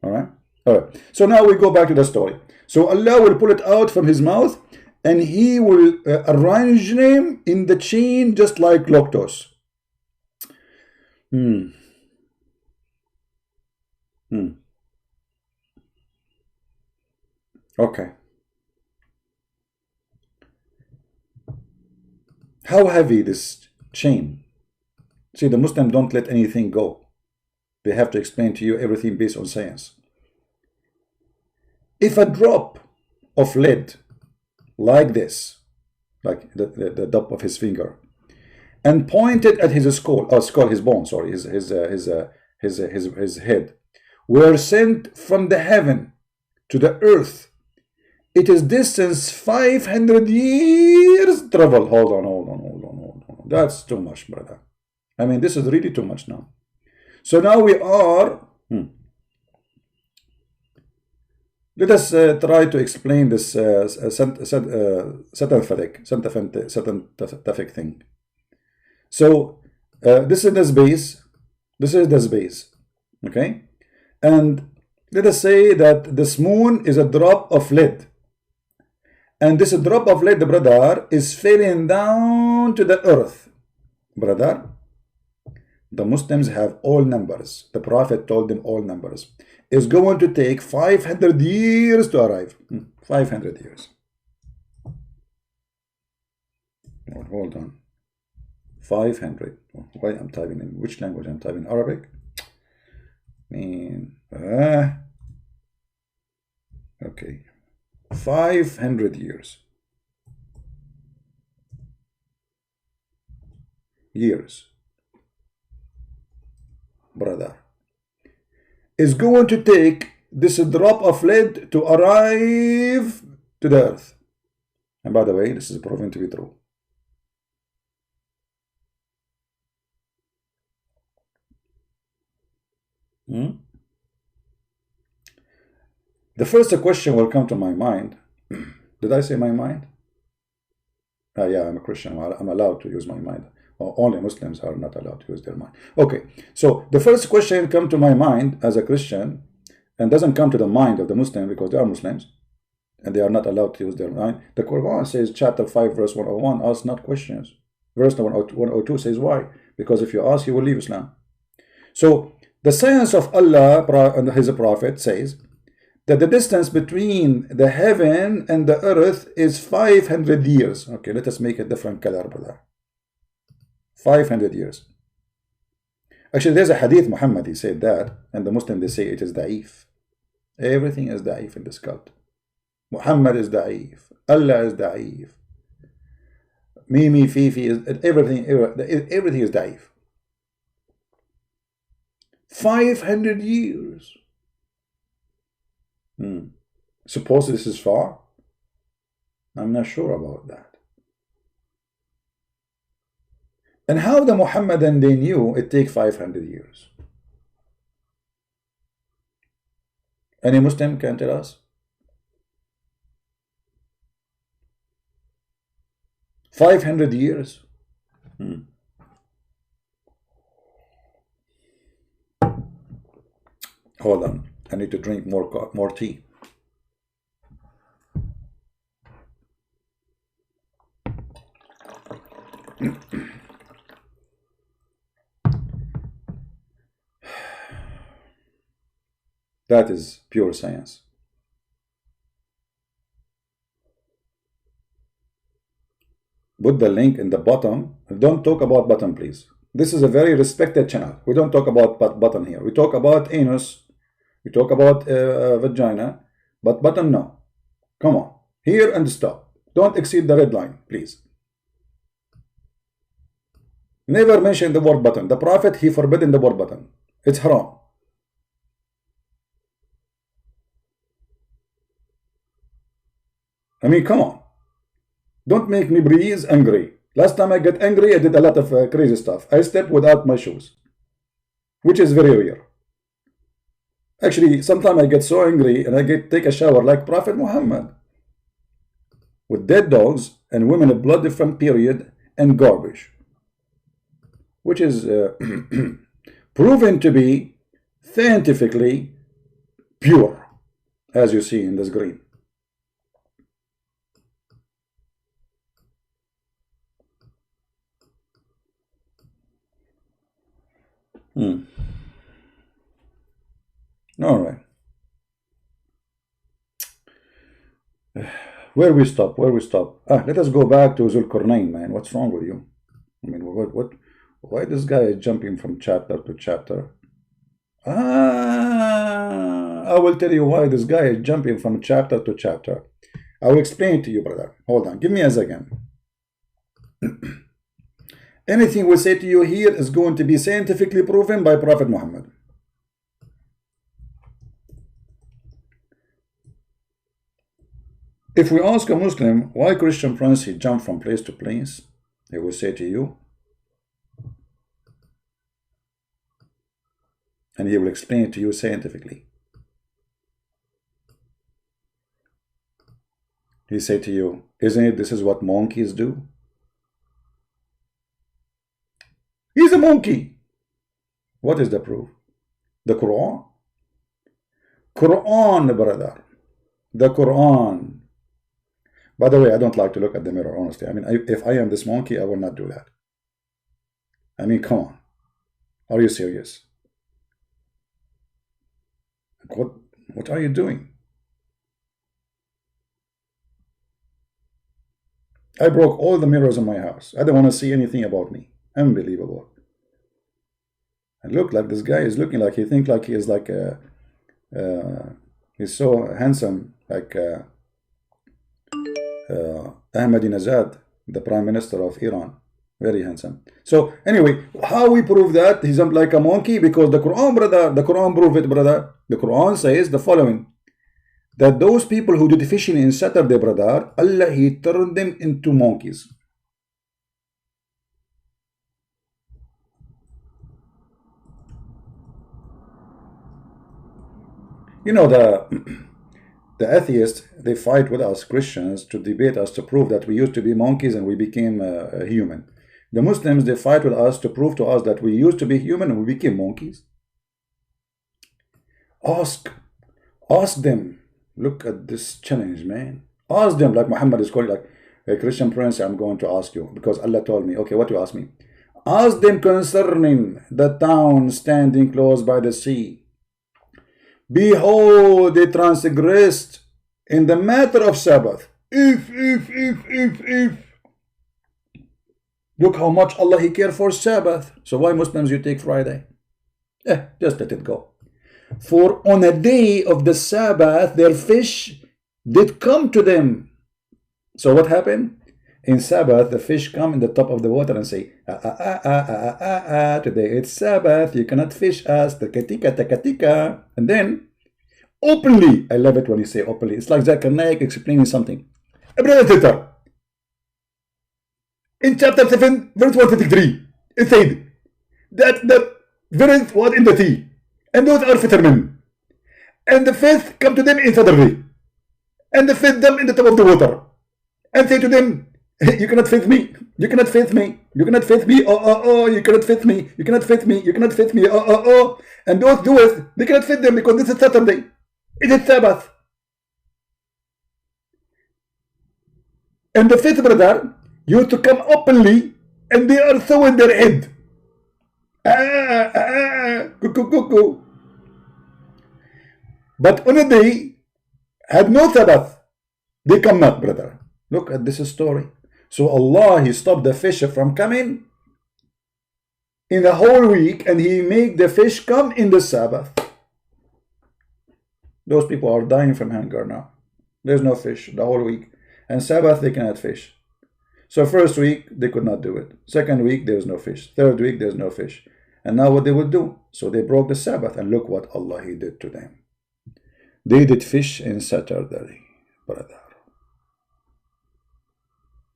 Alright? Alright. So now we go back to the story. So Allah will pull it out from his mouth and he will arrange them in the chain just like Loctos. Okay. How heavy this chain? See, the Muslims don't let anything go. They have to explain to you everything based on science. If a drop of lead like this, like the top of his finger, and pointed at his skull, his bone, sorry, his head, were sent from the heaven to the earth, it is distance 500 years travel. Hold on. That's too much, brother. I mean, this is really too much now. So now we are. Let us try to explain this scientific thing. So this is the space. This is the space. Okay, and let us say that this moon is a drop of lead. And this drop of lead, brother, is falling down to the earth. Brother, the Muslims have all numbers. The Prophet told them all numbers. It's going to take 500 years to arrive. 500 years. Hold on. 500. Why I'm typing in which language? I'm typing Arabic. Okay. 500 years. Brother, is going to take this drop of lead to arrive to the earth. And by the way, this is proven to be true. The first question will come to my mind. Did I say my mind? Yeah, I'm a Christian. I'm allowed to use my mind. Only Muslims are not allowed to use their mind. Okay, so the first question come to my mind as a Christian, and doesn't come to the mind of the Muslim because they are Muslims, and they are not allowed to use their mind. The Quran says, chapter 5, verse 101, ask not questions. Verse 102 says why? Because if you ask, you will leave Islam. So the science of Allah and His Prophet says that the distance between the heaven and the earth is 500 years. Okay, let us make a different color, brother. 500 years. Actually, there's a hadith, Muhammad, he said that, and the Muslim, they say it is da'if. Everything is da'if in this cult. Muhammad is da'if. Allah is da'if. Mimi, Fifi, is everything is da'if. 500 years. Suppose this is far? I'm not sure about that. And how the Muhammadan they knew it take 500 years? Any Muslim can tell us? 500 years? Hold on, I need to drink more tea. That is pure science. Put the link in the bottom. Don't talk about bottom, please. This is a very respected channel. We don't talk about bottom here. We talk about anus. We talk about vagina. But bottom, no. Come on. Here and stop. Don't exceed the red line, please. Never mention the word button. The Prophet, he forbidden the word button. It's haram. I mean, come on. Don't make me breathe angry. Last time I get angry, I did a lot of crazy stuff. I stepped without my shoes. which is very rare. Actually, sometimes I get so angry and I take a shower like Prophet Muhammad with dead dogs and women of blood from period and garbage, which is proven to be scientifically pure, as you see in this green. All right. Where we stop? Where we stop? Let us go back to Zulkarnain, man. What's wrong with you? I mean, why this guy is jumping from chapter to chapter? I will tell you why this guy is jumping from chapter to chapter. I will explain to you, brother. Hold on. Give me a second. Anything we say to you here is going to be scientifically proven by Prophet Muhammad. If we ask a Muslim why Christian Prince he jumped from place to place, he will say to you, and he will explain it to you scientifically. He say to you, isn't it this is what monkeys do? He's a monkey. What is the proof? The Quran. Quran, brother. The Quran. By the way, I don't like to look at the mirror, honestly. I mean, if I am this monkey, I will not do that. I mean, come on. Are you serious? What are you doing? I broke all the mirrors in my house. I don't want to see anything about me. Unbelievable. And look, like this guy is looking like he thinks like he is like he's so handsome, like Ahmadinejad, the Prime Minister of Iran. Very handsome. So anyway, how we prove that he's like a monkey? Because the Quran, brother, the Quran prove it, brother. The Quran says the following, that those people who did fishing in Saturday, brother, Allah, he turned them into monkeys. You know, the atheists, they fight with us Christians to debate us, to prove that we used to be monkeys and we became human. The Muslims, they fight with us to prove to us that we used to be human and we became monkeys. Ask them. Look at this challenge, man. Ask them, like Muhammad is calling, like, hey, Christian Prince, I'm going to ask you, because Allah told me. Okay, what you ask me? Ask them concerning the town standing close by the sea. Behold, they transgressed in the matter of Sabbath. If. Look how much Allah, he cared for Sabbath. So why Muslims, you take Friday? Just let it go. For on a day of the Sabbath, their fish did come to them. So what happened? In Sabbath, the fish come in the top of the water and say, today it's Sabbath, you cannot fish us, takatika, takatika. And then, openly, I love it when you say openly, it's like Zakir Naik explaining something. Brother, in chapter 7, verse 133, it said that the verse was in the sea, and those are fishermen. And the fish come to them in Saturday, and they feed them in the top of the water, and say to them, you cannot feed me, you cannot feed me, you cannot feed me, oh, you cannot feed me, you cannot feed me, you cannot feed me, oh. And those doers, they cannot feed them because this is Saturday, it is Sabbath. And the fifth brother used to come openly, and they are so in their head. Cuckoo. But on a day, had no Sabbath, they come not, brother. Look at this story. So Allah, he stopped the fish from coming in the whole week, and he make the fish come in the Sabbath. Those people are dying from hunger now. There's no fish the whole week. And Sabbath, they cannot fish. So first week, they could not do it. Second week, there's no fish. Third week, there's no fish. And now what they will do? So they broke the Sabbath, and look what Allah, he did to them. They did fish in Saturday, brother.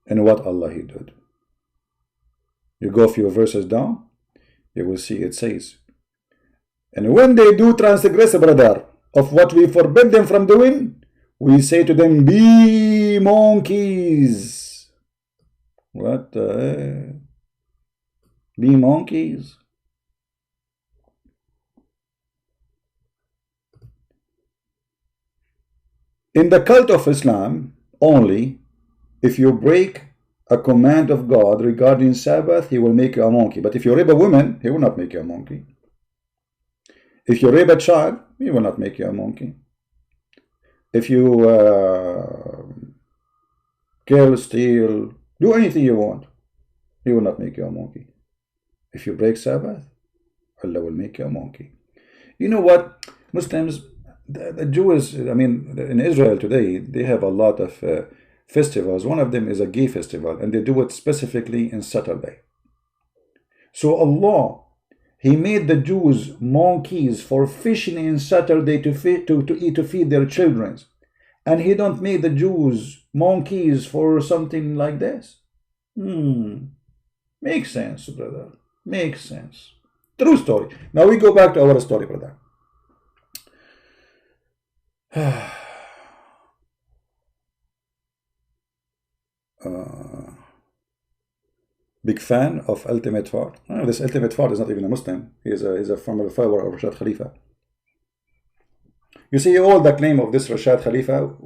And what Allah, he did. You go a few verses down, you will see it says, And when they do transgress, brother, of what we forbid them from doing, we say to them, be monkeys. What the heck? Be monkeys. In the cult of Islam, only if you break a command of God regarding Sabbath, he will make you a monkey. But if you rape a woman, he will not make you a monkey. If you rape a child, he will not make you a monkey. If you kill, steal, do anything you want, he will not make you a monkey. If you break Sabbath, Allah will make you a monkey. You know what? Muslims, the Jews, I mean, in Israel today, they have a lot of festivals. One of them is a gay festival, and they do it specifically in Saturday. So Allah, He made the Jews monkeys for fishing in Saturday to feed their children. And He don't make the Jews monkeys for something like this. Makes sense, brother. Makes sense. True story. Now we go back to our story, brother. Big fan of Ultimate Fard. This Ultimate Fard is not even a Muslim. He's a former follower of Rashad Khalifa. You see, all the claim of this Rashad Khalifa,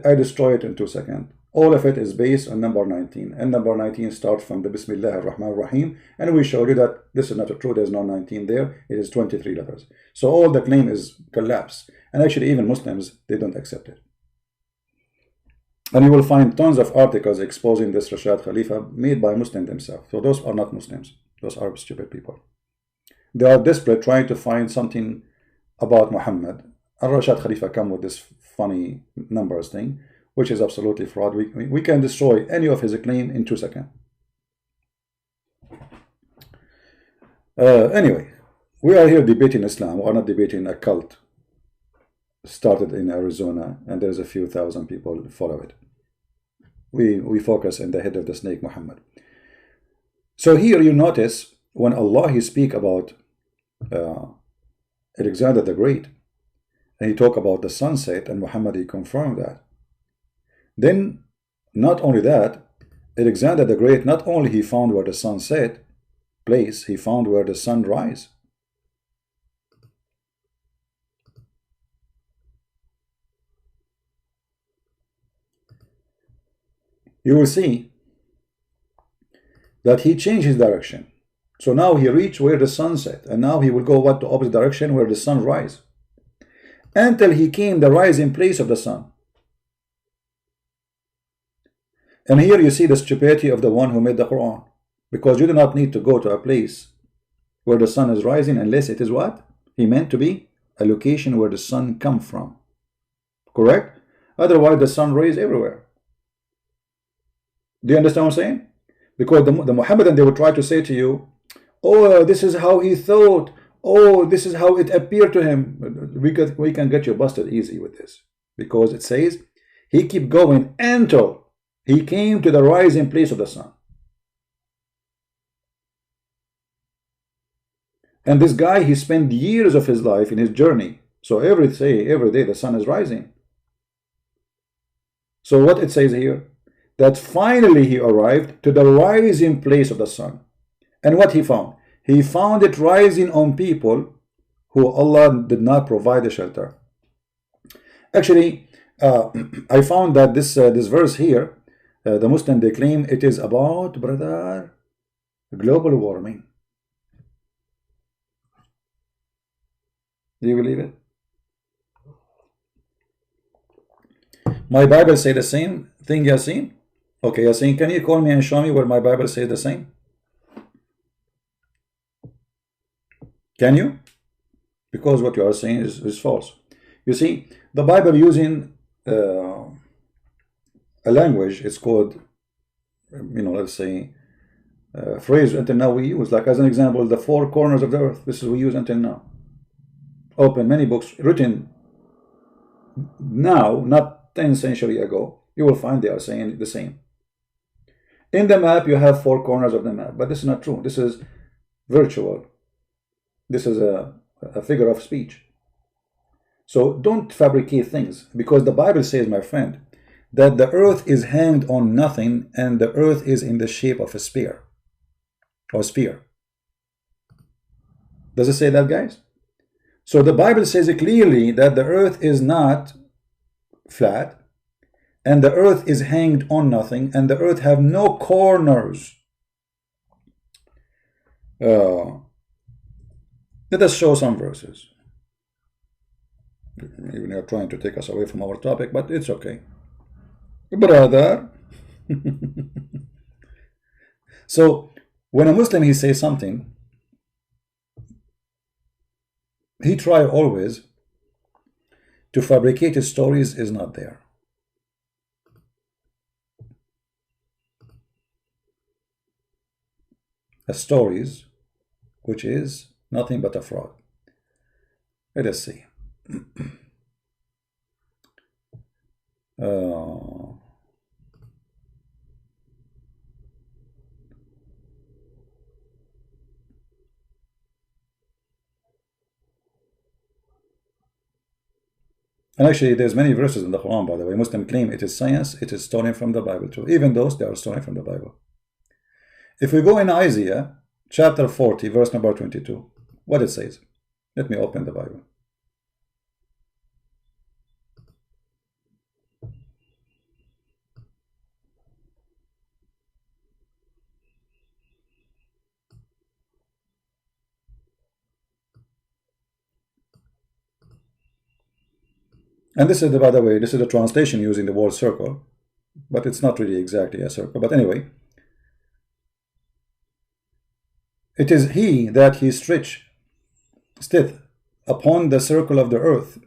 I destroy it in 2 seconds. All of it is based on number 19. And number 19 starts from the Bismillah ar-Rahman ar-Rahim. And we showed you that this is not true. There's no 19 there. It is 23 letters. So all the claim is collapse. And actually, even Muslims, they don't accept it. And you will find tons of articles exposing this Rashad Khalifa made by Muslims themselves. So those are not Muslims. Those are stupid people. They are desperate trying to find something about Muhammad. And Rashad Khalifa come with this funny numbers thing, which is absolutely fraud. We can destroy any of his claim in 2 seconds. Anyway, we are here debating Islam. We are not debating a cult started in Arizona, and there's a few thousand people follow it. We focus on the head of the snake, Muhammad. So here you notice when Allah He speak about Alexander the Great, and He talk about the sunset, and Muhammad He confirmed that. Then not only that, Alexander the Great, not only he found where the sun set place, he found where the sun rise. You will see that he changed his direction. So now he reached where the sun set, and now he will go what, to opposite direction where the sun rise, until he came the rising place of the sun. And here you see the stupidity of the one who made the Quran, because you do not need to go to a place where the sun is rising unless it is what? He meant to be a location where the sun come from. Correct? Otherwise the sun rays everywhere. Do you understand what I'm saying? Because the Muhammadan, they will try to say to you, oh, this is how he thought. Oh, this is how it appeared to him. We can get you busted easy with this. Because it says, he kept going until he came to the rising place of the sun. And this guy, he spent years of his life in his journey. So every day the sun is rising. So what it says here? That finally he arrived to the rising place of the sun. And what he found? He found it rising on people who Allah did not provide a shelter. Actually, I found that this verse here, the Muslim, they claim it is about, brother, global warming. Do you believe it? My Bible say the same thing, Yasin? Okay, Yasin, can you call me and show me where my Bible says the same? Can you? Because what you are saying is false. You see, the Bible using a language, it's called, let's say, phrase until now we use, like as an example, the four corners of the earth. This is we use until now. Open many books written now, not 10 centuries ago, you will find they are saying the same. In the map, you have four corners of the map, but this is not true. This is virtual. This is a a figure of speech. So don't fabricate things, because the Bible says, my friend, that the earth is hanged on nothing, and the earth is in the shape of a sphere or sphere. Does it say that, guys? So the Bible says it clearly that the earth is not flat, and the earth is hanged on nothing, and the earth have no corners. Let us show some verses. Even you're trying to take us away from our topic, but it's okay, brother. So when a Muslim he says something, he try always to fabricate his stories is not there. A stories which is nothing but a fraud. Let us see. And actually, there's many verses in the Quran, by the way. Muslims claim it is science, it is stolen from the Bible too. Even those, they are stolen from the Bible. If we go in Isaiah, chapter 40, verse number 22, what it says. Let me open the Bible. And this is, by the way, this is a translation using the word circle, but it's not really exactly a circle. But anyway, it is he that he stretcheth upon the circle of the earth,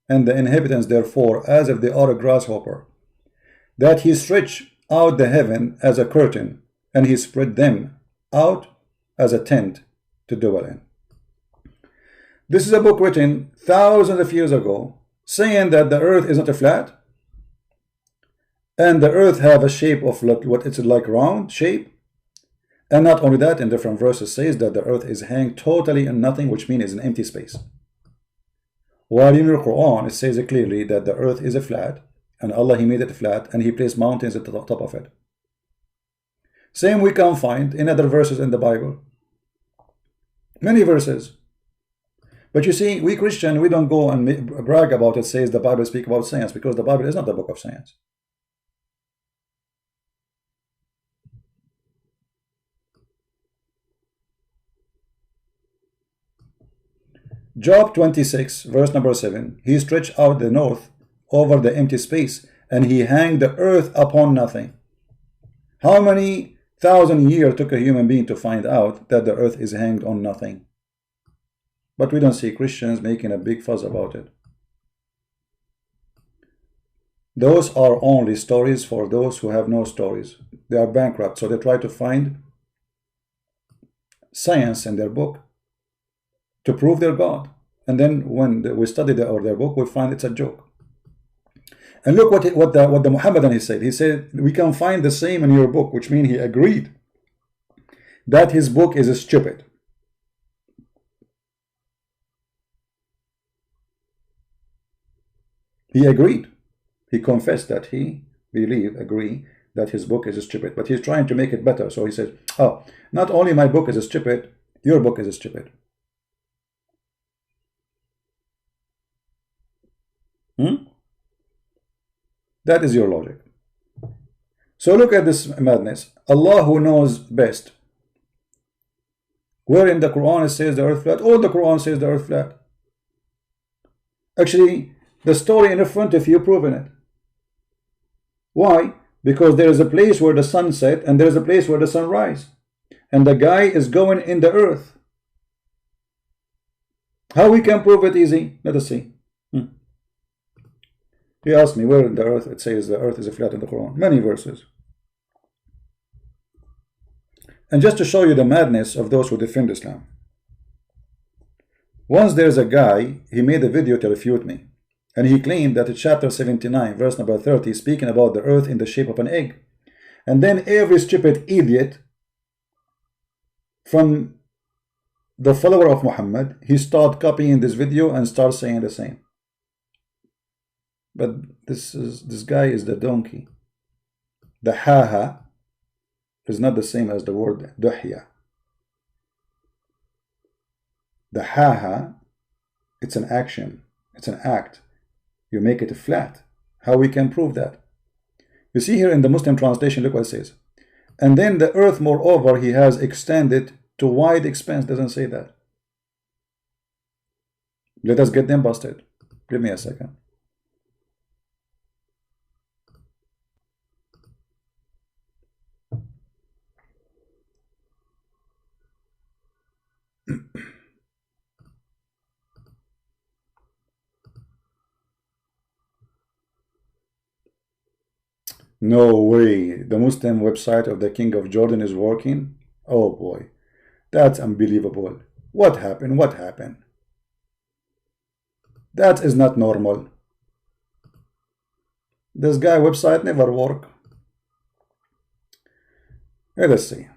and the inhabitants therefore as if they are a grasshopper, that he stretch out the heaven as a curtain, and he spread them out as a tent to dwell in. This is a book written thousands of years ago, saying that the earth is not a flat, and the earth have a shape of what it's like round shape. And not only that, in different verses says that the earth is hanged totally in nothing, which means it's an empty space. While in the Quran it says it clearly that the earth is a flat, and Allah he made it flat, and he placed mountains at the top of it. Same we can find in other verses in the Bible, many verses. But you see, we Christian, we don't go and brag about it, says the Bible speak about science, because the Bible is not the book of science. Job 26, verse number 7, he stretched out the north over the empty space, and he hanged the earth upon nothing. How many thousand years took a human being to find out that the earth is hanged on nothing? But we don't see Christians making a big fuss about it. Those are only stories for those who have no stories. They are bankrupt, so they try to find science in their book to prove their God. And then when we study their book, we find it's a joke. And look what the Muhammadan he said. He said, we can find the same in your book, which means he agreed that his book is stupid. He agreed. He confessed that he agree that his book is stupid. But he's trying to make it better. So he says, oh, not only my book is stupid, your book is stupid. That is your logic. So look at this madness. Allah who knows best. Where in the Quran it says the earth flat? All the Quran says the earth flat. Actually, the story in the front of you proving it. Why? Because there is a place where the sun set and there is a place where the sun rise. And the guy is going in the earth. How we can prove it easy? Let us see. He asked me where in the earth it says the earth is flat in the Quran. Many verses. And just to show you the madness of those who defend Islam. Once there's a guy, he made a video to refute me. And he claimed that in chapter 79, verse number 30, speaking about the earth in the shape of an egg. And then every stupid idiot from the follower of Muhammad, he start copying this video and start saying the same. But this guy is the donkey. The ha is not the same as the word duhya. The ha, it's an action, it's an act. You make it flat. How we can prove that? You see here in the Muslim translation, look what it says. And then the earth, moreover, he has extended to wide expanse. Doesn't say that. Let us get them busted. Give me a second. No way. The Muslim website of the King of Jordan is working? Oh boy. That's unbelievable. What happened? What happened? That is not normal. This guy website never work. Let us see.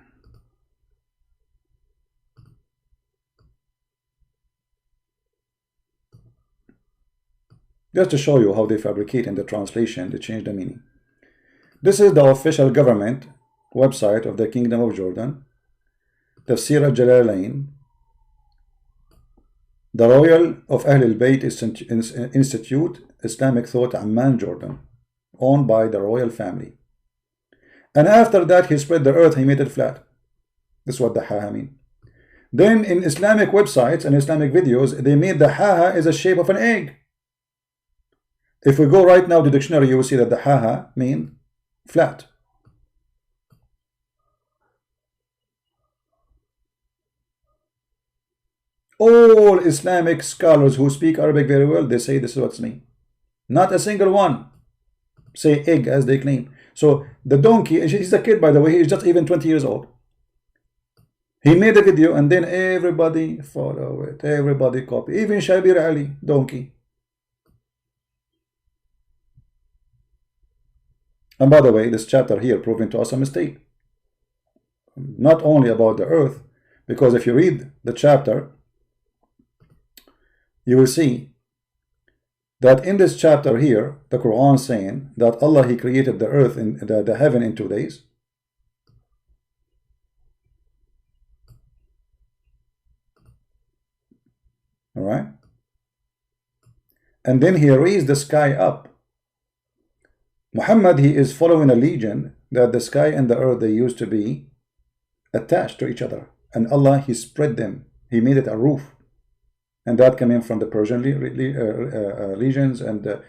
Just to show you how they fabricate in the translation, they change the meaning. This is the official government website of the Kingdom of Jordan. Tafsir al-Jalalain. The Royal of Ahl al-Bayt Institute, Islamic Thought, Amman, Jordan, owned by the royal family. And after that, he spread the earth, he made it flat. This is what the ha mean. Then in Islamic websites and Islamic videos, they made the ha is a shape of an egg. If we go right now to the dictionary, you will see that the ha mean flat. All Islamic scholars who speak Arabic very well, they say this is what's mean. Not a single one say egg as they claim. So the donkey, he's a kid by the way, he's just even 20 years old. He made a video and then everybody follow it, everybody copy, even Shabir Ali, donkey. And by the way, this chapter here proving to us a mistake. Not only about the earth, because if you read the chapter, you will see that in this chapter here, the Quran saying that Allah, he created the earth and the heaven in 2 days. All right. And then he raised the sky up. Muhammad, he is following a legend that the sky and the earth, they used to be attached to each other. And Allah, he spread them. He made it a roof. And that came in from the Persian legions and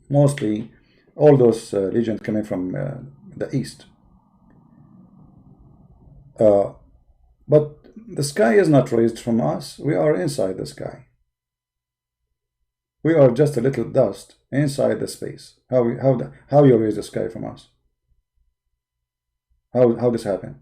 mostly all those legions coming from the east. But the sky is not raised from us. We are inside the sky. We are just a little dust inside the space. How you raise the sky from us? How this happened?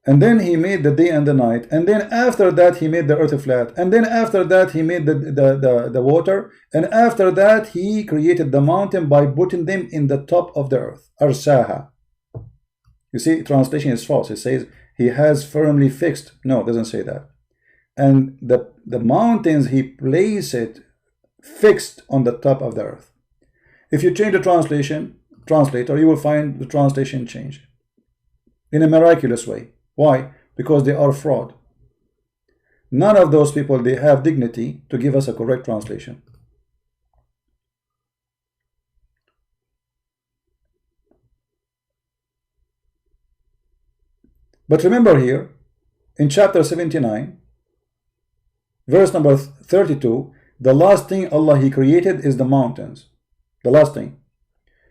And then he made the day and the night, and then after that he made the earth flat, and then after that he made the water, and after that he created the mountain by putting them in the top of the earth. Arsaha. You see, translation is false. It says he has firmly fixed. No, it doesn't say that. And the mountains he placed it fixed on the top of the earth. If you change the translator, you will find the translation change in a miraculous way. Why? Because they are fraud. None of those people, they have dignity to give us a correct translation. But remember here, in chapter 79, verse number 32, the last thing Allah, he created is the mountains. The last thing.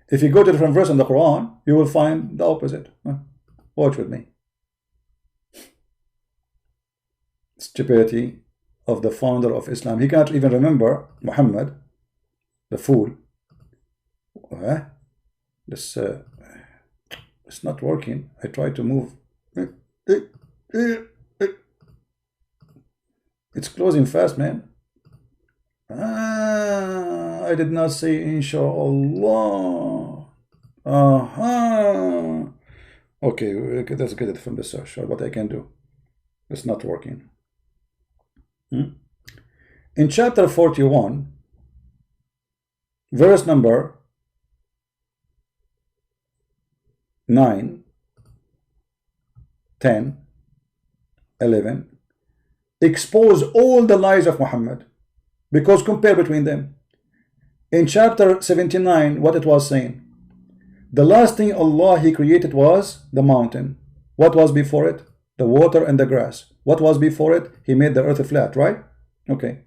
If you go to different verse in the Quran, you will find the opposite. Watch with me. Stupidity of the founder of Islam. He can't even remember Muhammad, the fool. This it's not working. I try to move. It's closing fast, man. I did not say inshallah. Okay, let's get it from the search. What I can do. It's not working. In chapter 41, verse number 9, 10, 11, expose all the lies of Muhammad, because compare between them. In chapter 79, what it was saying, the last thing Allah He created was the mountain. What was before it? The water and the grass. What was before it? He made the earth flat, right? Okay.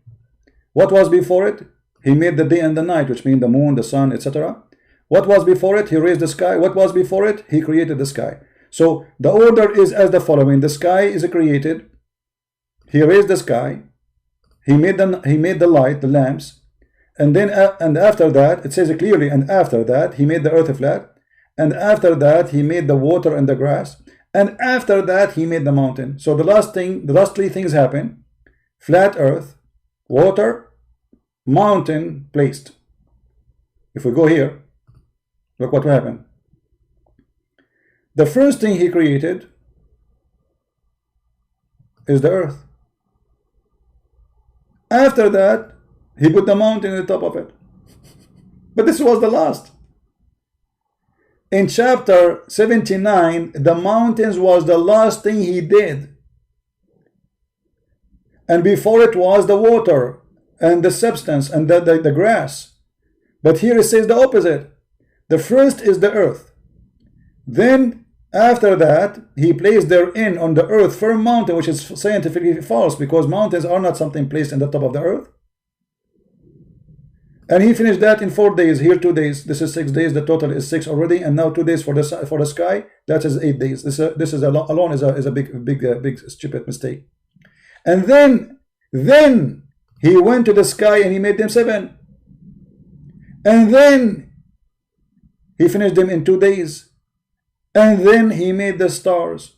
What was before it? He made the day and the night, which mean the moon, the sun, etc. What was before it? He raised the sky. What was before it? He created the sky. So the order is as the following: the sky is created. He raised the sky. He made the light, the lamps, and then and after that it says clearly, and after that He made the earth flat, and after that He made the water and the grass, and after that He made the mountain. So the last three things happen: flat earth, water, mountain placed. If we go here, look what will happen. The first thing He created is the earth. After that, He put the mountain on the top of it. But this was the last. In chapter 79, the mountains was the last thing He did. And before it was the water and the substance and the grass. But here it says the opposite. The first is the earth. Then after that, He placed therein on the earth firm mountain, which is scientifically false, because mountains are not something placed in the top of the earth. And He finished that in 4 days. Here 2 days. This is 6 days. The total is 6 already. And now 2 days for the sky. That is 8 days. This is alone is a big stupid mistake. And then He went to the sky and He made them 7. And then He finished them in 2 days. And then He made the stars.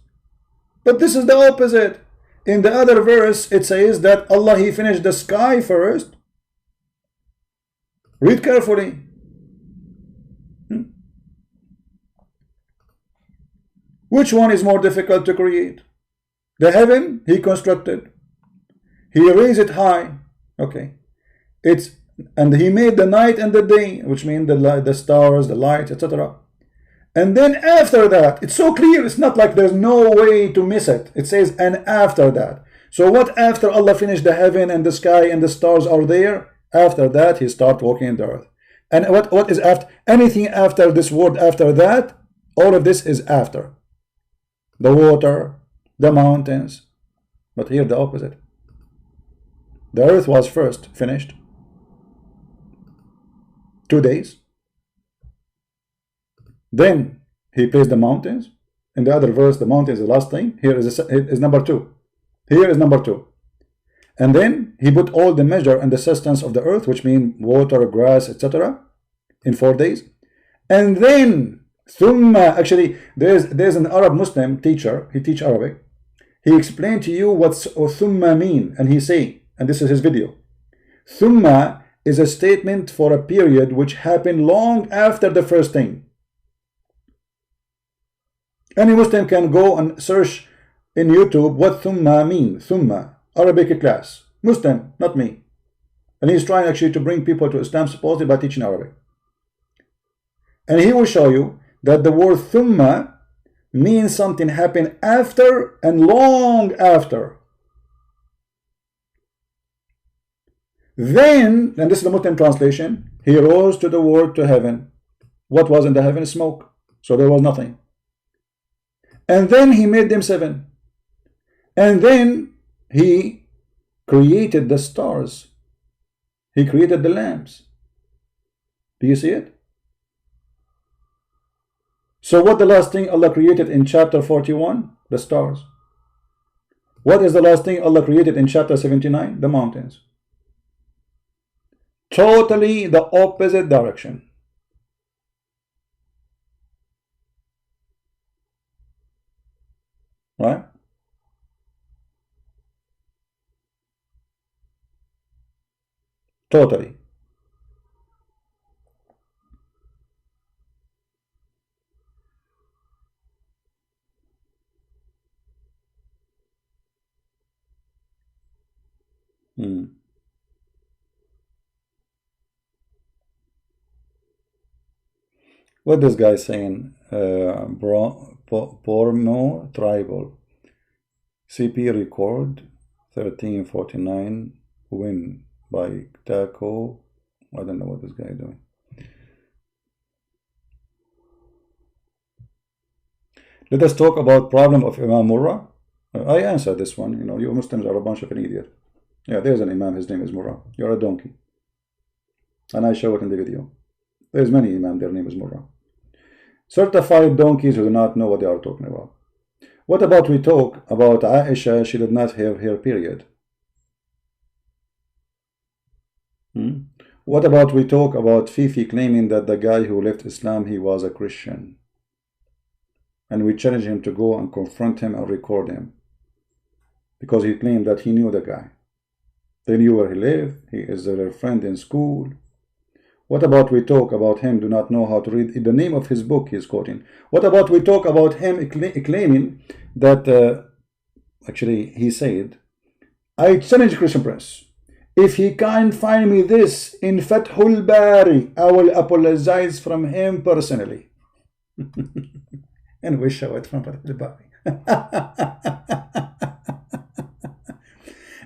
But this is the opposite. In the other verse, it says that Allah He finished the sky first. Read carefully. Which one is more difficult to create? The heaven He constructed. He raised it high. Okay. And He made the night and the day, which mean the stars, the light, etc. And then after that, it's so clear, it's not like there's no way to miss it. It says, and after that. So what after Allah finished the heaven and the sky and the stars are there? After that, He start walking in the earth. And what is after? Anything after this word, after that, all of this is after. The water, the mountains. But here the opposite. The earth was first finished. 2 days. Then He placed the mountains. In the other verse, the mountain is the last thing. Here is number 2. Here is number 2. And then He put all the measure and the sustenance of the earth, which mean water, grass, etc., in 4 days. And then thumma, actually, there's an Arab Muslim teacher. He teach Arabic. He explained to you what thumma mean, and he say, and this is his video. Thumma is a statement for a period which happened long after the first thing. Any Muslim can go and search in YouTube what thumma mean. Thumma, Arabic class. Muslim, not me. And he's trying actually to bring people to Islam supposedly by teaching Arabic. And he will show you that the word thumma means something happened after and long after. Then, and this is the Muslim translation, He rose to the world to heaven. What was in the heaven? Smoke. So there was nothing. And then He made them 7. And then He created the stars. He created the lamps. Do you see it? So what the last thing Allah created in chapter 41? The stars. What is the last thing Allah created in chapter 79? The mountains. Totally the opposite direction. Right? Totally. Hmm. What this guy saying? Porno tribal. CP record 1349 win by Taco. I don't know what this guy doing. Let us talk about problem of Imam Murrah. I answered this one. You know, you Muslims are a bunch of an idiot. Yeah, there's an Imam. His name is Murrah. You're a donkey. And I show it in the video. There's many Imam. Their name is Murrah. Certified donkeys who do not know what they are talking about. What about we talk about Aisha? She did not have her period. What about we talk about Fifi claiming that the guy who left Islam, he was a Christian? And we challenge him to go and confront him and record him. Because he claimed that he knew the guy. They knew where he lived. He is their friend in school. What about we talk about him do not know how to read the name of his book he is quoting? What about we talk about him claiming that actually he said, I challenge Christian Prince. If he can't find me this in Fathul Bari, I will apologize from him personally. And we show it from Fathul Bari.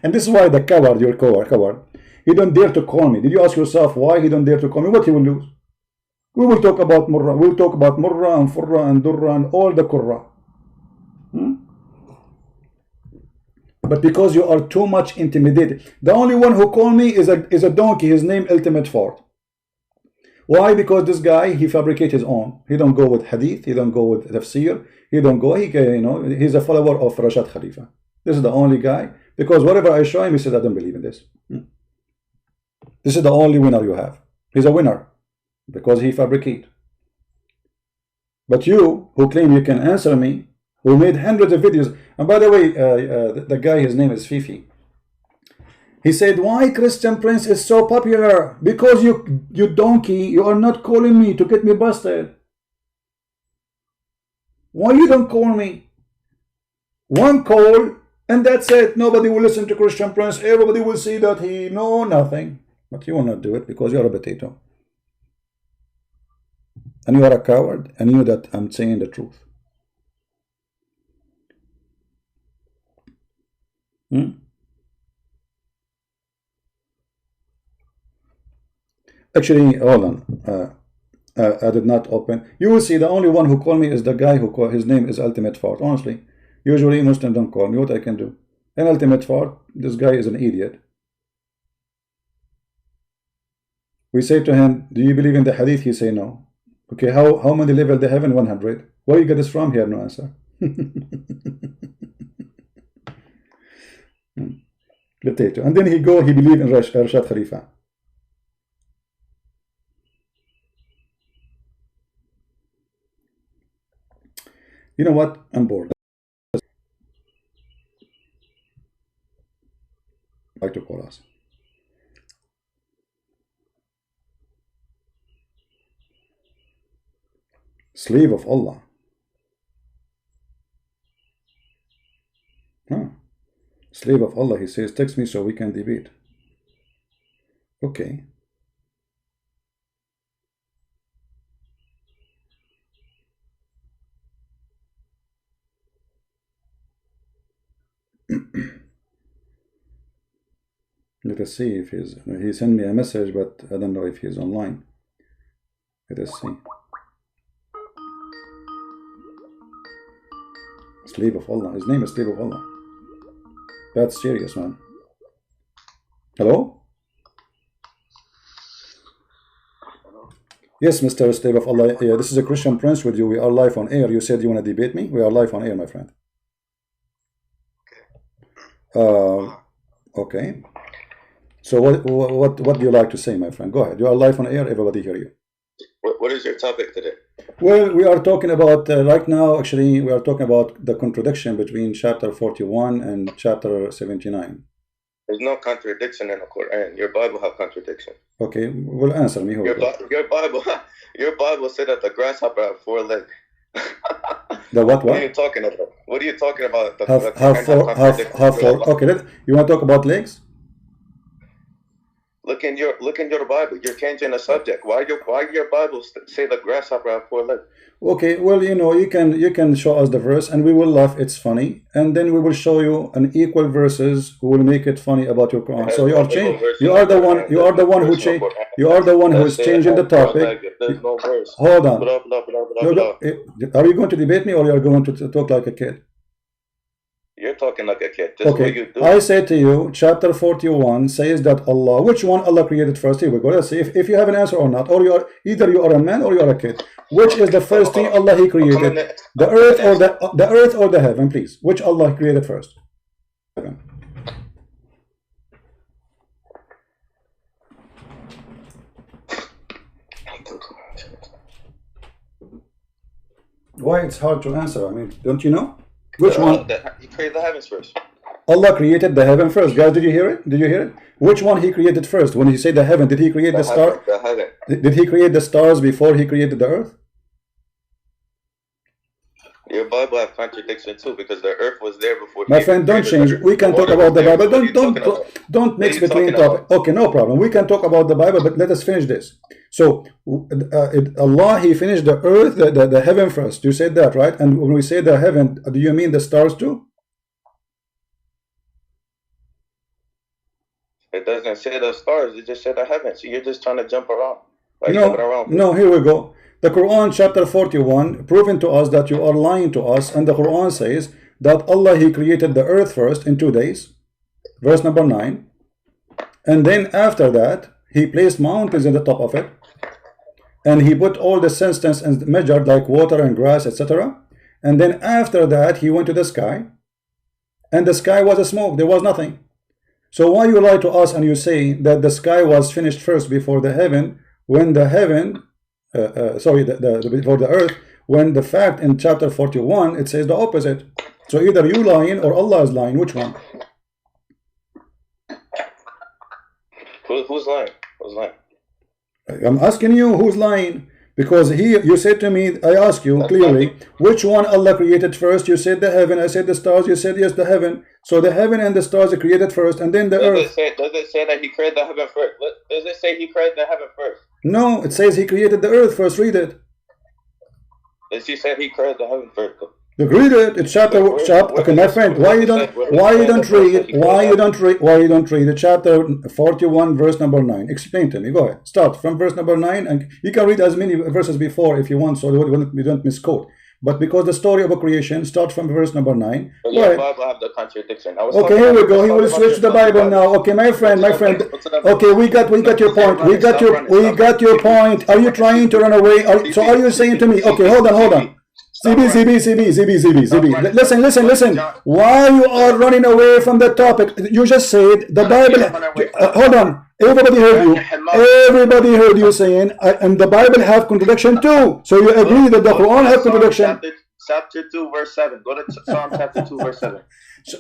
And this is why the coward, your coward, he don't dare to call me. Did you ask yourself why he don't dare to call me? What he will lose? We will talk about Murrah. We'll talk about Murrah and Furrah and Durrah and all the Qurra. But because you are too much intimidated. The only one who called me is a donkey. His name Ultimate Ford. Why? Because this guy, he fabricates his own. He don't go with hadith. He don't go with tafsir. He don't go. He's a follower of Rashad Khalifa. This is the only guy. Because whatever I show him, he says, I don't believe in this. This is the only winner you have. He's a winner because he fabricates. But you, who claim you can answer me, who made hundreds of videos, and by the way, the guy, his name is Fifi. He said, why Christian Prince is so popular? Because you donkey, you are not calling me to get me busted. Why you don't call me? One call, and that's it. Nobody will listen to Christian Prince. Everybody will see that he know nothing. But you will not do it because you are a potato. And you are a coward, and you know that I'm saying the truth. Actually, hold on. I did not open. You will see the only one who called me is the guy who called. His name is Ultimate Fort. Honestly, usually Muslims don't call me. What I can do? And Ultimate Fort, this guy is an idiot. We say to him, do you believe in the hadith? He say no. Okay, how many level they have in 100? Where you get this from? Here, no answer. Potato. And then he believe in Rashad Khalifa. You know what? I'm bored. Like to call us. Slave of Allah. Slave of Allah, he says, text me so we can debate. Okay. Let us see if he sent me a message, but I don't know if he's online. Let us see. Slave of Allah. His name is Slave of Allah. That's serious, man. Hello? Yes, Mr. Slave of Allah. Yeah, this is a Christian Prince with you. We are live on air. You said you want to debate me? We are live on air, my friend. Okay. So what do you like to say, my friend? Go ahead. You are live on air. Everybody hear you. What is your topic today? Well, we are talking about right now. Actually, we are talking about the contradiction between chapter 41 and chapter 79. There's no contradiction in the Quran. Your Bible have contradiction. Okay, well, answer me. Your Bible said that the grasshopper have 4 legs. The what? What are you talking about? What are you talking about? Have 4. Okay, you want to talk about legs? Look in your Bible. You're changing the subject. Why your Bible say the grasshopper have 4 legs? Okay, well, you know, you can show us the verse and we will laugh, it's funny, and then we will show you an equal verses who will make it funny about your Quran. So you are the one who change, you are the one who is changing the topic. There's no verse. Hold on. Blah, blah, blah, blah, blah. Are you going to debate me or you are going to talk like a kid? You're talking like a kid. This is what you do. I say to you, chapter 41 says that Allah, which one Allah created first? Here we go. Let's see if you have an answer or not. Or either you are a man or you are a kid. Which is the first thing Allah He created? The earth or the earth or the heaven, please. Which Allah created first? Why it's hard to answer? I mean, don't you know? Which one? He created the heavens first. Allah created the heaven first. Guys, did you hear it? Did you hear it? Which one He created first? When He said the heaven, did He create the star? Did He create the stars before He created the earth? Your Bible have contradiction too, because the earth was there before. My friend, don't change. We can talk about the Bible. Don't mix between topics. Okay, no problem. We can talk about the Bible, but let us finish this. So Allah He finished the earth, the heaven first. You said that, right? And when we say the heaven, do you mean the stars too? It doesn't say the stars. It just said the heavens. So you're just trying to jump around. No. Here we go. The Quran chapter 41 proving to us that you are lying to us, and the Quran says that Allah He created the earth first in 2 days, verse number 9, and then after that He placed mountains in the top of it, and He put all the substance and measured like water and grass, etc. And then after that He went to the sky, and the sky was a smoke, there was nothing. So why you lie to us and you say that the sky was finished first before the heaven, when the heaven before the earth, when the fact in chapter 41 it says the opposite? So either you lying or Allah is lying. Which one? Who's lying? Who's lying? I'm asking you who's lying, because you said to me, I ask you clearly, which one Allah created first? You said the heaven, I said the stars, you said yes, the heaven. So the heaven and the stars are created first, and then the earth. Does it say that He created the heaven first? Does it say He created the heaven first? No, it says He created the earth first. Read it. Does He say He created the heaven first? Read it. It's chapter. Okay, my friend, why you don't read the chapter 41 verse number 9? Explain to me. Go ahead. Start from verse number 9, and you can read as many verses before if you want, so we don't misquote. But because the story of a creation starts from verse number 9. Yeah, Bible have the contradiction. Okay, here we go. He will switch to the Bible now. Okay, my friend. Okay, we got your point. We got your point. Are you trying to run away? Are you saying to me? Okay, hold on. ZB. Listen. Why you are running away from the topic? You just said the Bible. Hold on. Everybody heard you saying, and the Bible have contradiction too. So you agree that the Quran have contradiction? Chapter 2, verse 7. Go to Psalm chapter 2, verse 7.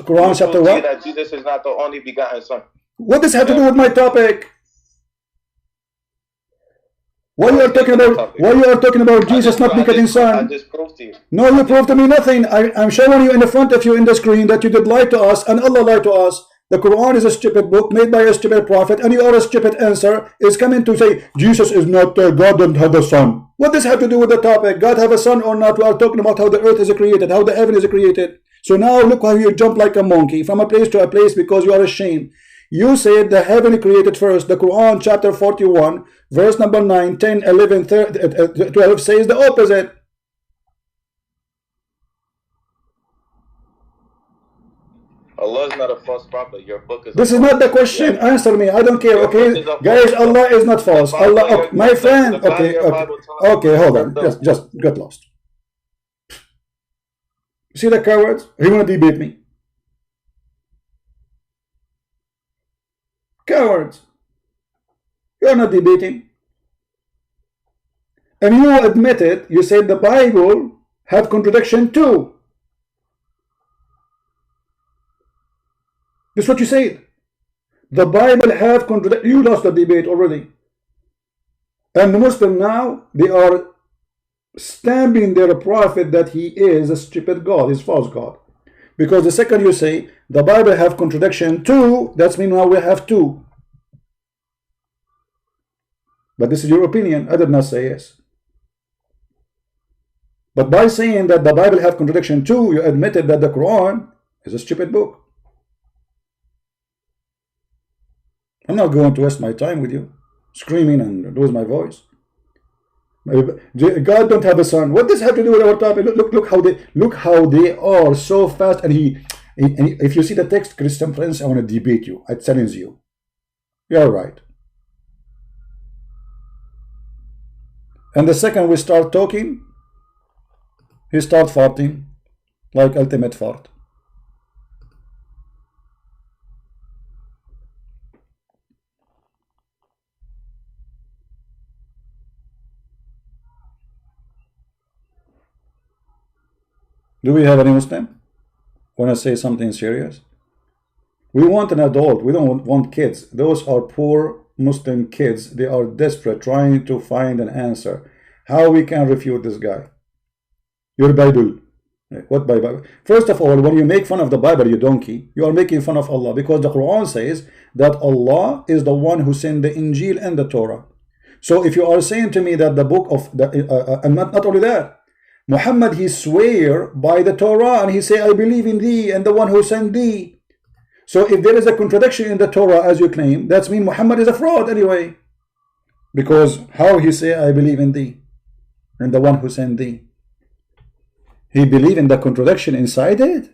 Quran chapter what? That Jesus is not the only begotten Son. What does have to do with my topic? Why you are talking about Jesus not begetting Son? I just proved to you. No, you proved to me nothing. I'm showing you in the front of you in the screen that you did lie to us, and Allah lied to us. The Quran is a stupid book made by a stupid prophet, and you are a stupid answer is coming to say Jesus is not God don't have a son. What does have to do with the topic? God have a son or not? We are talking about how the earth is created, how the heaven is created. So now look how you jump like a monkey from a place to a place because you are ashamed. You said the heaven created first. The Quran chapter 41 verse number 9, 10, 11, 12 says the opposite. Allah is not a false prophet. Your book is. This is not the question. Yeah. Answer me. I don't care. Okay, guys. Allah is not false. Allah, my friend. Okay. Hold on. Just get lost. See the cowards? You want to debate me? Cowards. You're not debating. And you admitted. You said the Bible have contradiction too. This is what you said. The Bible have contradiction. You lost the debate already. And the Muslim now, they are stamping their prophet that he is a stupid God, he's false God. Because the second you say, the Bible have contradiction too, that's mean now we have two. But this is your opinion. I did not say yes. But by saying that the Bible have contradiction too, you admitted that the Quran is a stupid book. I'm not going to waste my time with you screaming and lose my voice. God don't have a son. What does have to do with our topic? Look how they are so fast. And if you see the text, Christian friends, I want to debate you. I challenge you. You're right. And the second we start talking, he start farting like ultimate fart. Do we have any Muslim want to say something serious? We want an adult. We don't want kids. Those are poor Muslim kids. They are desperate, trying to find an answer. How we can refute this guy? Your Bible. What Bible? First of all, when you make fun of the Bible, you donkey, you are making fun of Allah, because the Quran says that Allah is the one who sent the Injil and the Torah. So if you are saying to me that the book of the and not only that, Muhammad, he swear by the Torah and he say, I believe in thee and the one who sent thee. So if there is a contradiction in the Torah as you claim, that means Muhammad is a fraud anyway. Because how he say, I believe in thee and the one who sent thee? He believe in the contradiction inside it.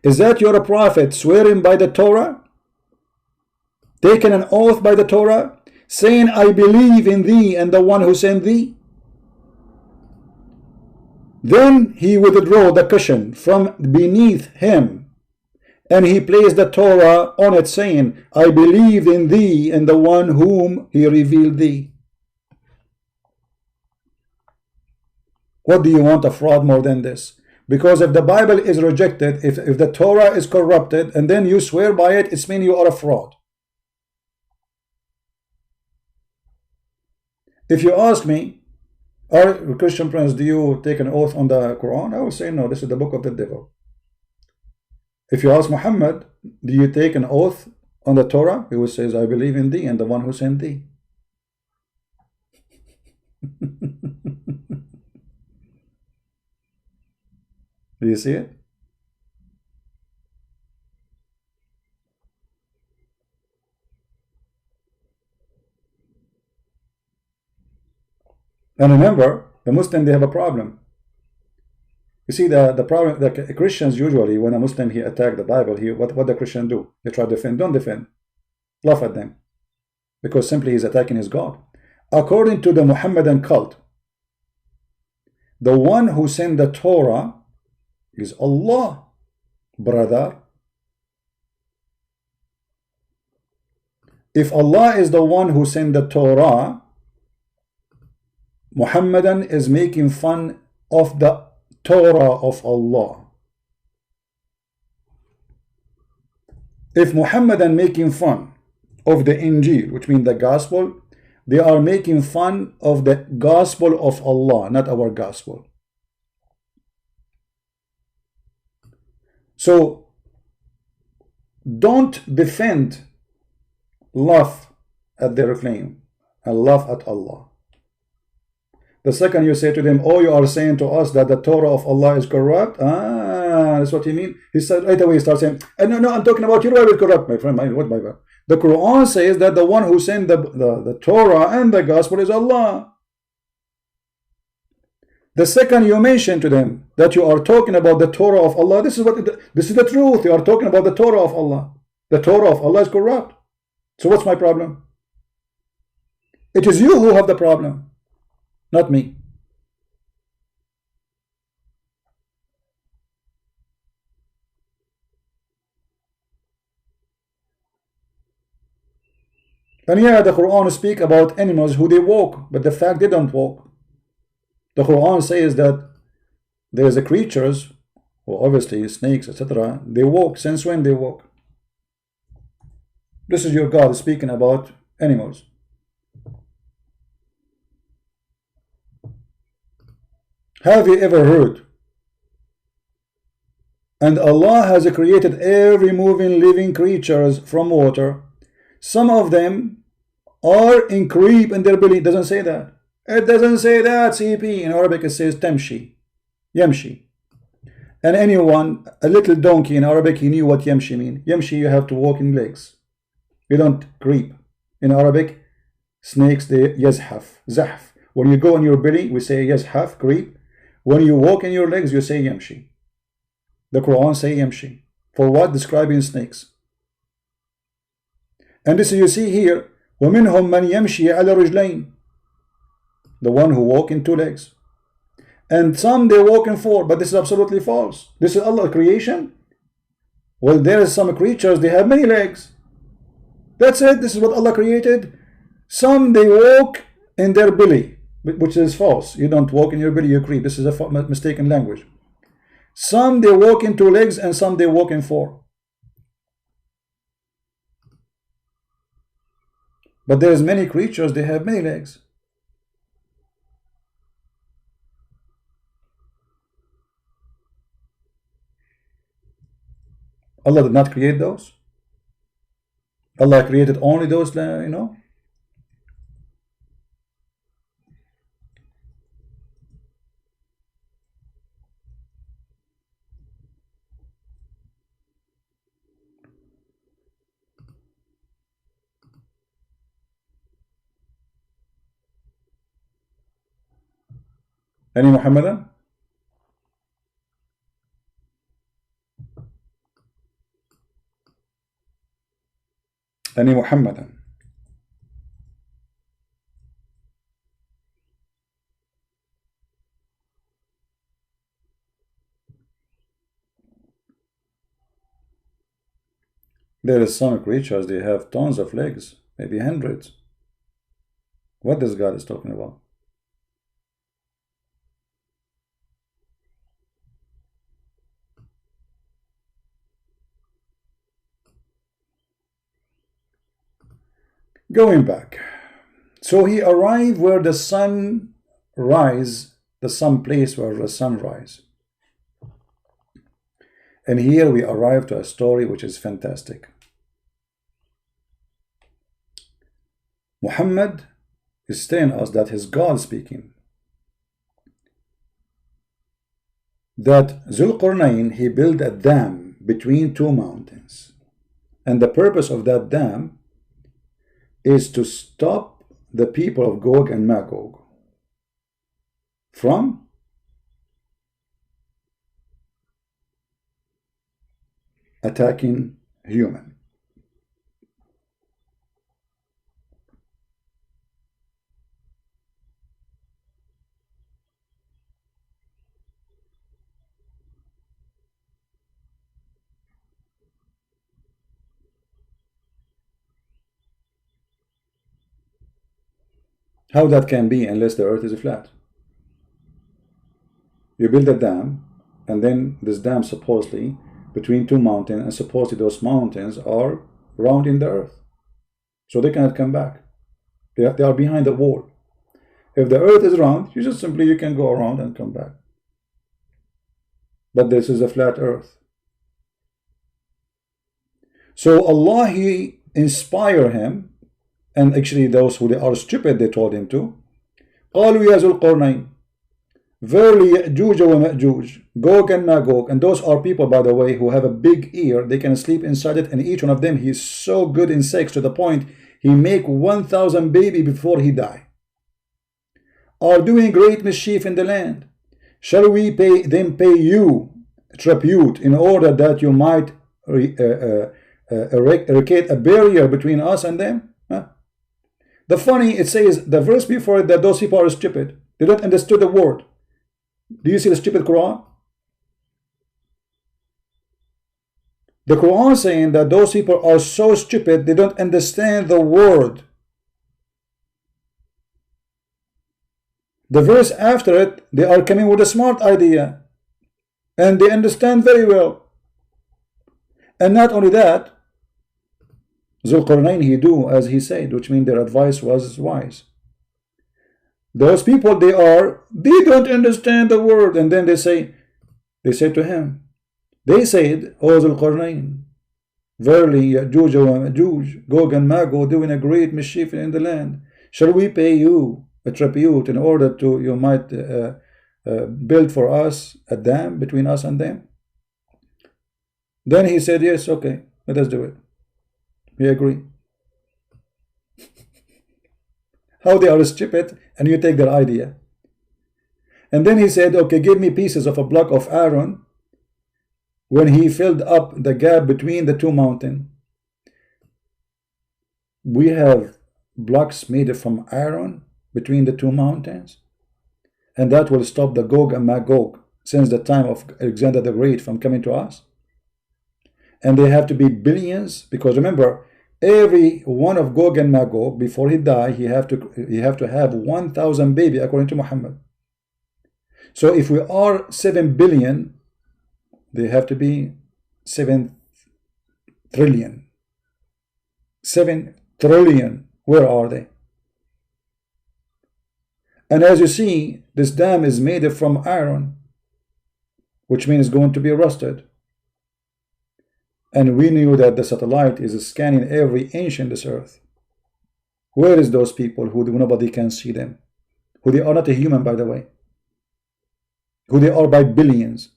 Is that your prophet swearing by the Torah? Taking an oath by the Torah? Saying, I believe in thee and the one who sent thee? Then he withdraw the cushion from beneath him, and he placed the Torah on it, saying, I believe in thee and the one whom he revealed thee. What do you want a fraud more than this? Because if the Bible is rejected, if the Torah is corrupted, and then you swear by it, it means you are a fraud. If you ask me, or Christian friends, do you take an oath on the Quran? I will say no, this is the book of the devil. If you ask Muhammad, do you take an oath on the Torah? He will say, I believe in thee and the one who sent thee. Do you see it? And remember, the Muslim, they have a problem. You see, the problem, the Christians usually, when a Muslim he attack the Bible, what the Christian do? They try to defend. Don't defend. Laugh at them, because simply he's attacking his God. According to the Muhammadan cult, the one who sent the Torah is Allah, brother. If Allah is the one who sent the Torah, Muhammadan is making fun of the Torah of Allah. If Muhammadan making fun of the Injil, which means the gospel, they are making fun of the gospel of Allah, not our gospel. So don't defend, laugh at their claim and laugh at Allah. The second you say to them, oh, you are saying to us that the Torah of Allah is corrupt? Ah, that's what you mean. He said right away, he starts saying, no, I'm talking about your Bible corrupt, my friend. What Bible? The Quran says that the one who sent the Torah and the gospel is Allah. The second you mention to them that you are talking about the Torah of Allah, this is the truth. You are talking about the Torah of Allah. The Torah of Allah is corrupt. So what's my problem? It is you who have the problem, not me. And yeah, the Quran speak about animals who they walk, but the fact they don't walk. The Quran says that there's a creatures, well, obviously snakes, etc. They walk. Since when they walk? This is your God speaking about animals. Have you ever heard? And Allah has created every moving living creatures from water. Some of them are in creep in their belly. It doesn't say that. It doesn't say that, CP. In Arabic it says tamshi, yamshi. And anyone, a little donkey in Arabic, he knew what yamshi mean. Yamshi, you have to walk in legs. You don't creep. In Arabic, snakes, they yazhaf, zahf. When you go on your belly, we say yazhaf, creep. When you walk in your legs, you say yamshi. The Quran say yamshi. For what? Describing snakes. And this you see here, وَمِنْهُمْ مَنْ يَمْشِي عَلَى رِجْلَيْنِ, the one who walk in two legs. And some they walk in four, but this is absolutely false. This is Allah's creation. Well, there is some creatures, they have many legs. That's it. This is what Allah created. Some they walk in their belly, which is false. You don't walk in your belly, you creep. This is a mistaken language. Some they walk in two legs and some they walk in four. But there's many creatures, they have many legs. Allah did not create those. Allah created only those, you know. Any Muhammadan? Any Muhammadan? There is some creatures, they have tons of legs, maybe hundreds. What this God is talking about? Going back, so he arrived where the sun rise, the sun place where the sun rise. And here we arrive to a story which is fantastic. Muhammad is telling us that his God speaking. That Zulqarnain, he built a dam between two mountains. And the purpose of that dam is to stop the people of Gog and Magog from attacking human. How that can be unless the earth is flat? You build a dam, and then this dam supposedly between two mountains, and supposedly those mountains are round in the earth, so they cannot come back. They are behind the wall. If the earth is round, you just simply you can go around and come back. But this is a flat earth. So Allah, he inspired him. And actually those who are stupid, they told him to. قالوا يا ذو القرنين, verily يأجوج ومأجوج, Gog and Magog, and those are people, by the way, who have a big ear. They can sleep inside it, and each one of them, he is so good in sex to the point he make 1,000 baby before he die. Are doing great mischief in the land. Shall we pay you tribute in order that you might eradicate a barrier between us and them? Huh? The funny, it says, the verse before it, that those people are stupid. They don't understand the word. Do you see the stupid Quran? The Quran saying that those people are so stupid, they don't understand the word. The verse after it, they are coming with a smart idea. And they understand very well. And not only that, Zulqarnain, he do as he said, which means their advice was wise. Those people, they don't understand the word. And then they say to him, they said, O Zulqarnain, Verily, Ya'juj and Ma'juj, Gog and Magog, doing a great mischief in the land. Shall we pay you a tribute in order to you might build for us a dam between us and them? Then he said, yes, okay, let us do it. We agree. How they are stupid, and you take their idea. And then he said, okay, give me pieces of a block of Aaron when he filled up the gap between the two mountains. We have blocks made from Aaron between the two mountains, and that will stop the Gog and Magog since the time of Alexander the Great from coming to us. And they have to be billions, because remember, every one of Gog and Magog, before he die, he have to have 1,000 baby according to Muhammad. So if we are 7 billion, they have to be 7 trillion. 7 trillion. Where are they? And as you see, this dam is made from iron, which means it's going to be rusted. And we knew that the satellite is scanning every inch in this earth. Where is those people who nobody can see them? Who they are not a human, by the way. Who they are by billions.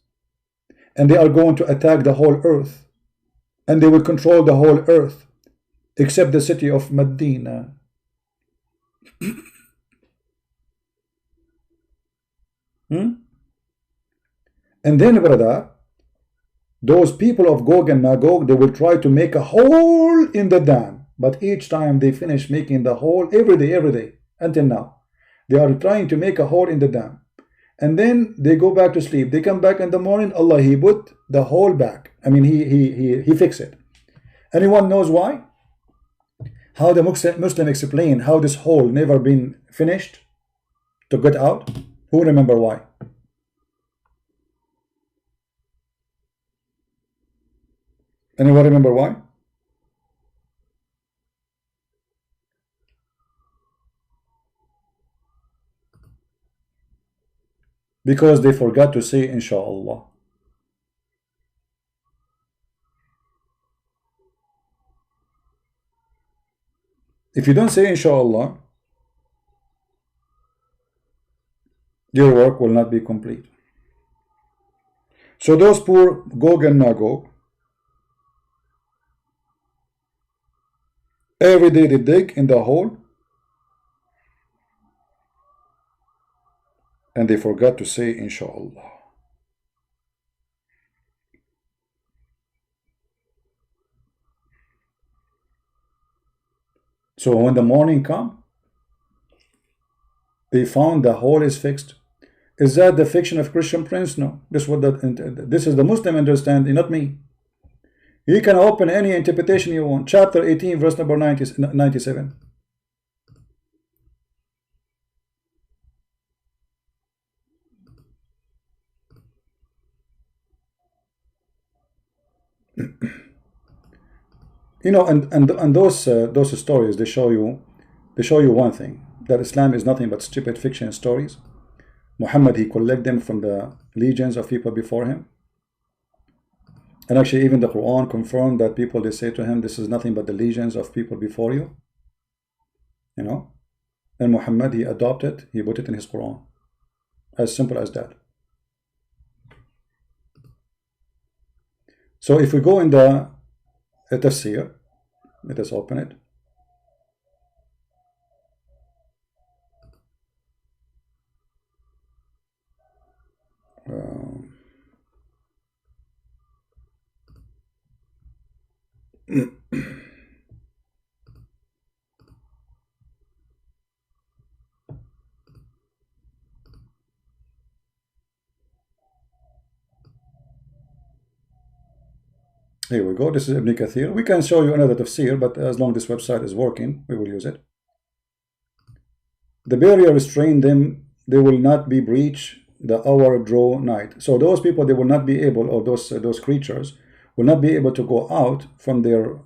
And they are going to attack the whole earth. And they will control the whole earth. Except the city of Medina. And then, brother, those people of Gog and Magog, they will try to make a hole in the dam. But each time they finish making the hole, every day, until now, they are trying to make a hole in the dam. And then they go back to sleep. They come back in the morning, Allah, He put the hole back. I mean, He fixed it. Anyone knows why? How the Muslim explain how this hole never been finished to get out? Who remember why? Anyone remember why? Because they forgot to say Inshallah. If you don't say Inshallah, your work will not be complete. So those poor Gog and Magog, every day they dig in the hole, and they forgot to say Inshallah. So when the morning come, they found the hole is fixed. Is that the fiction of Christian Prince? No. This is the Muslim understanding, not me. You can open any interpretation you want. Chapter 18, verse number 97. You know, and those stories, they show you one thing, that Islam is nothing but stupid fiction stories. Muhammad, he collect them from the legions of people before him. And actually even the Quran confirmed that people, they say to him, this is nothing but the legions of people before you. You know. And Muhammad, he adopted, he put it in his Quran. As simple as that. So if we go in the tafsir, let us open it. Here we go. This is Ibn Kathir. We can show you another tafsir, but as long as this website is working, we will use it. The barrier restrained them, they will not be breached, the hour draw night. So those people, they will not be able, or those creatures will not be able to go out from their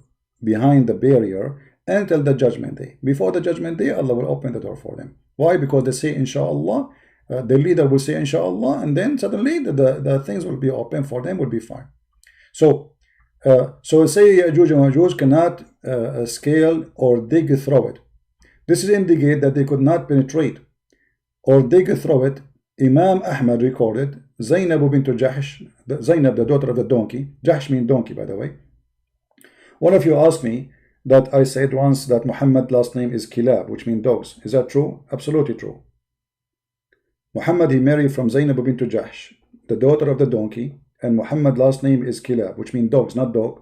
behind the barrier until the judgment day. Before the judgment day, Allah will open the door for them. Why? Because they say Inshallah, the leader will say Inshallah, and then suddenly the things will be open for them, will be fine. So So say Ya'juj and Ma'juj cannot scale or dig through it. This is indicate that they could not penetrate or dig through it. Imam Ahmad recorded Zainab bint Jahsh, Zainab, the daughter of the donkey. Jahsh means donkey, by the way. One of you asked me that I said once that Muhammad last name is Kilab, which means dogs. Is that true? Absolutely true. Muhammad, he married from Zainab bint Jahsh, the daughter of the donkey, and Muhammad last name is Kilab, which means dogs, not dog.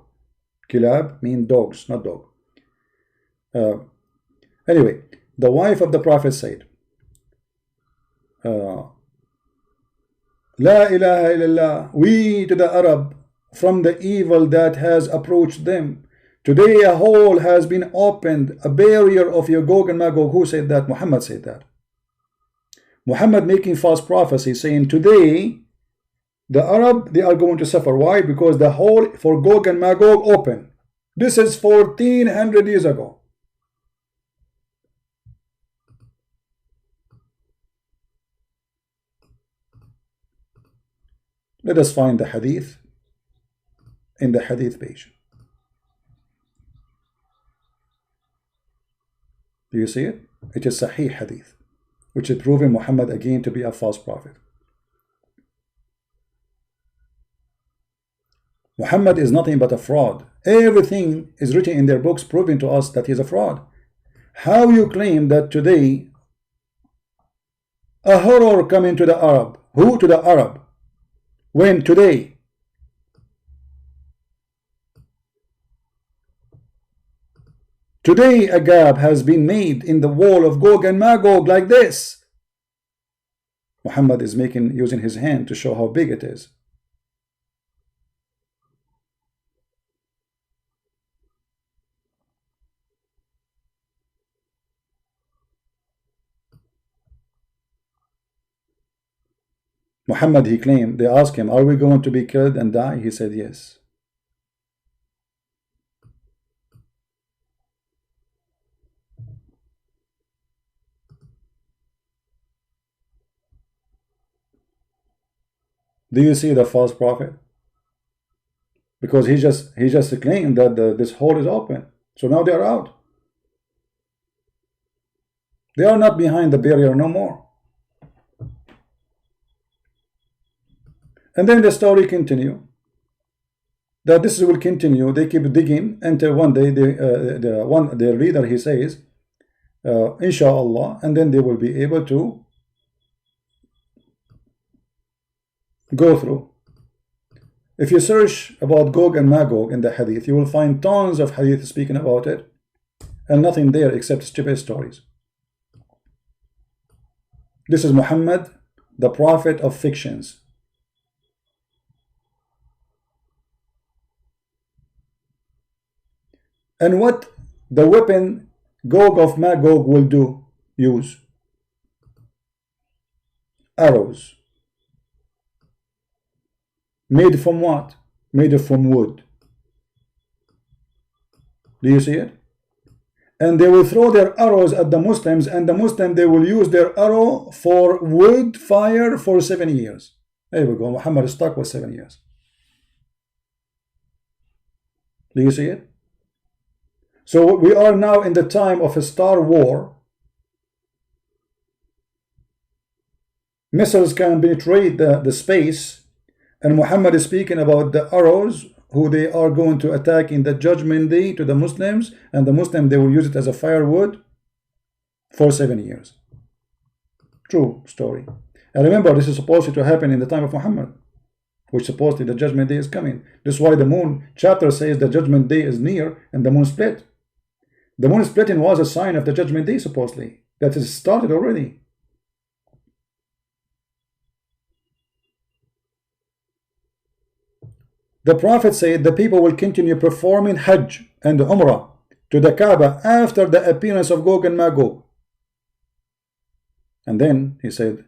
Kilab means dogs, not dog. Anyway, the wife of the Prophet said, La ilaha illallah, we to the Arab from the evil that has approached them. Today a hole has been opened, a barrier of Gog and Magog. Who said that? Muhammad said that. Muhammad making false prophecy, saying today the Arab, they are going to suffer. Why? Because the hole for Gog and Magog open. This is 1400 years ago. Let us find the hadith in the hadith page. Do you see it? It is Sahih hadith, which is proving Muhammad again to be a false prophet. Muhammad is nothing but a fraud. Everything is written in their books proving to us that he is a fraud. How you claim that today a horror coming to the Arab? Who to the Arab? When today a gap has been made in the wall of Gog and Magog like this. Muhammad is using his hand to show how big it is. Muhammad, he claimed, they asked him, are we going to be killed and die? He said yes. Do you see the false prophet? Because he just claimed that this hole is open. So now they are out. They are not behind the barrier no more. And then the story continue. That this will continue. They keep digging until one day the reader, he says, Inshallah, and then they will be able to go through. If you search about Gog and Magog in the hadith, you will find tons of hadith speaking about it, and nothing there except stupid stories. This is Muhammad, the prophet of fictions. And what the weapon Gog of Magog will use? Arrows. Made from what? Made from wood. Do you see it? And they will throw their arrows at the Muslims, and the Muslims, they will use their arrow for wood fire for 7 years. There we go. Muhammad is stuck with 7 years. Do you see it? So we are now in the time of a star war. Missiles can penetrate the space, and Muhammad is speaking about the arrows who they are going to attack in the judgment day to the Muslims, and the Muslims, they will use it as a firewood for 7 years. True story. And remember, this is supposed to happen in the time of Muhammad, which supposedly the judgment day is coming. This is why the moon chapter says the judgment day is near and the moon split. The moon splitting was a sign of the judgment day, supposedly. That has started already. The Prophet said the people will continue performing Hajj and Umrah to the Kaaba after the appearance of Gog and Magog. And then he said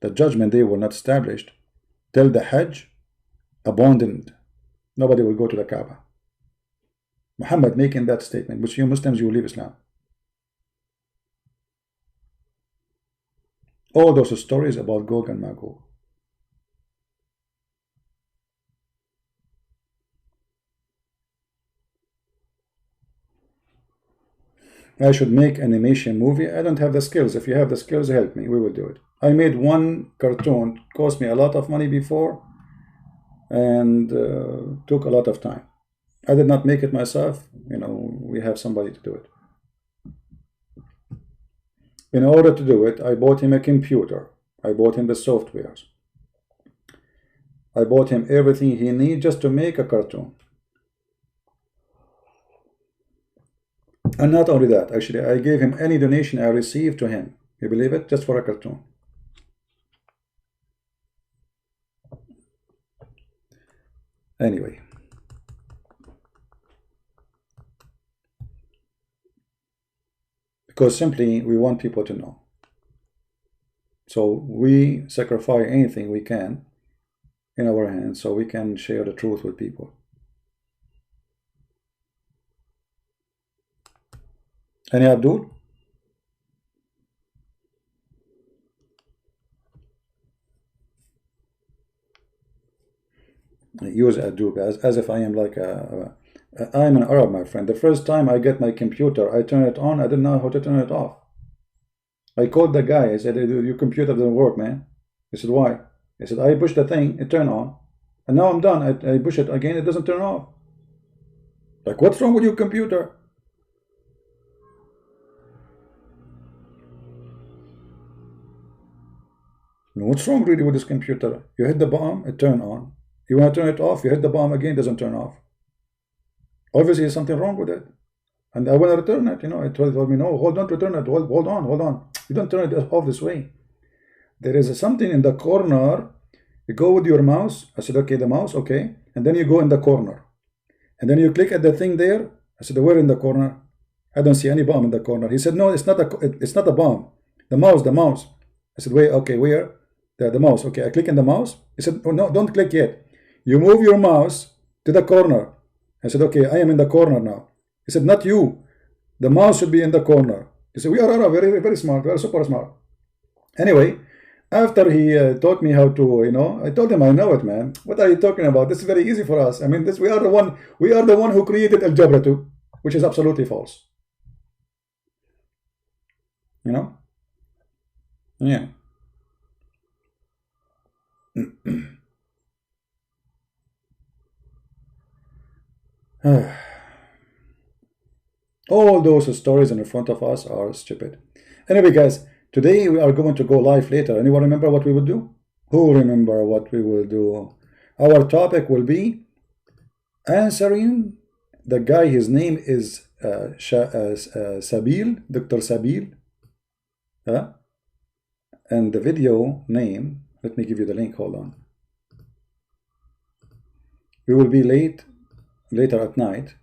the judgment day will not established till the Hajj abandoned. Nobody will go to the Kaaba. Muhammad making that statement, which you Muslims, you will leave Islam. All those stories about Gog and Magog. I should make animation movie. I don't have the skills. If you have the skills, help me. We will do it. I made one cartoon. Cost me a lot of money before, and took a lot of time. I did not make it myself. You know, we have somebody to do it. In order to do it, I bought him a computer. I bought him the softwares. I bought him everything he needs just to make a cartoon. And not only that, actually, I gave him any donation I received to him. You believe it? Just for a cartoon. Anyway. Because simply we want people to know. So we sacrifice anything we can in our hands so we can share the truth with people. Any Abdul? Use Abdul as if I am like I'm an Arab, my friend. The first time I get my computer, I turn it on. I didn't know how to turn it off. I called the guy. I said, your computer doesn't work, man. He said, why? I said, I pushed the thing, it turned on. And now I'm done. I push it again, it doesn't turn off. Like, what's wrong with your computer? What's wrong really with this computer? You hit the button, it turned on. You want to turn it off, you hit the button again, it doesn't turn off. Obviously, there's something wrong with it. And I want to return it, you know. It told me, no, hold on, return it. Hold on. You don't turn it off this way. There is something in the corner. You go with your mouse. I said, okay, the mouse, okay. And then you go in the corner. And then you click at the thing there. I said, where in the corner? I don't see any bomb in the corner. He said, no, it's not a bomb. The mouse. I said, wait, okay, where? The mouse. Okay, I click in the mouse. He said, oh, no, don't click yet. You move your mouse to the corner. I said, okay, I am in the corner now. He said, not you. The mouse should be in the corner. He said, we are very, very smart. We are super smart. Anyway, after he taught me how to, you know, I told him, I know it, man. What are you talking about? This is very easy for us. I mean, we are the one who created algebra too, which is absolutely false. You know? Yeah. All those stories in front of us are stupid. Anyway, guys, today we are going to go live later. Anyone remember what we will do? Who remember what we will do? Our topic will be answering the guy. His name is Sabil, Dr. Sabil. And the video name, let me give you the link, hold on. We will be later at night.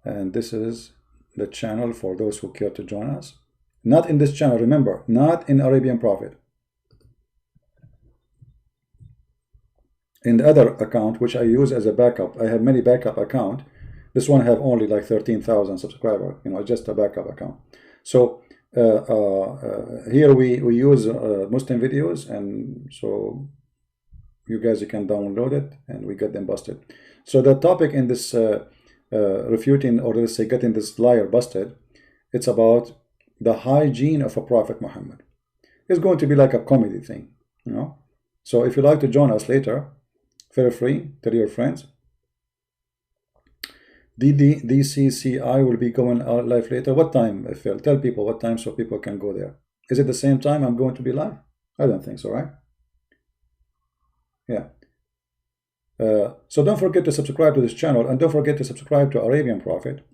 And this is the channel for those who care to join us. Not in this channel, remember, not in Arabian Prophet. In the other account, which I use as a backup, I have many backup account. This one have only like 13,000 subscribers, you know, just a backup account. So here we use Muslim videos, and so you guys, you can download it and we get them busted. So the topic in this refuting, or let's say getting this liar busted, it's about the hygiene of a Prophet Muhammad. It's going to be like a comedy thing, you know. So if you like to join us later, feel free, tell your friends. DCCI will be going live later. What time, Phil? Tell people what time so people can go there. Is it the same time I'm going to be live? I don't think so, right? Yeah. So don't forget to subscribe to this channel, and don't forget to subscribe to Arabian Prophet.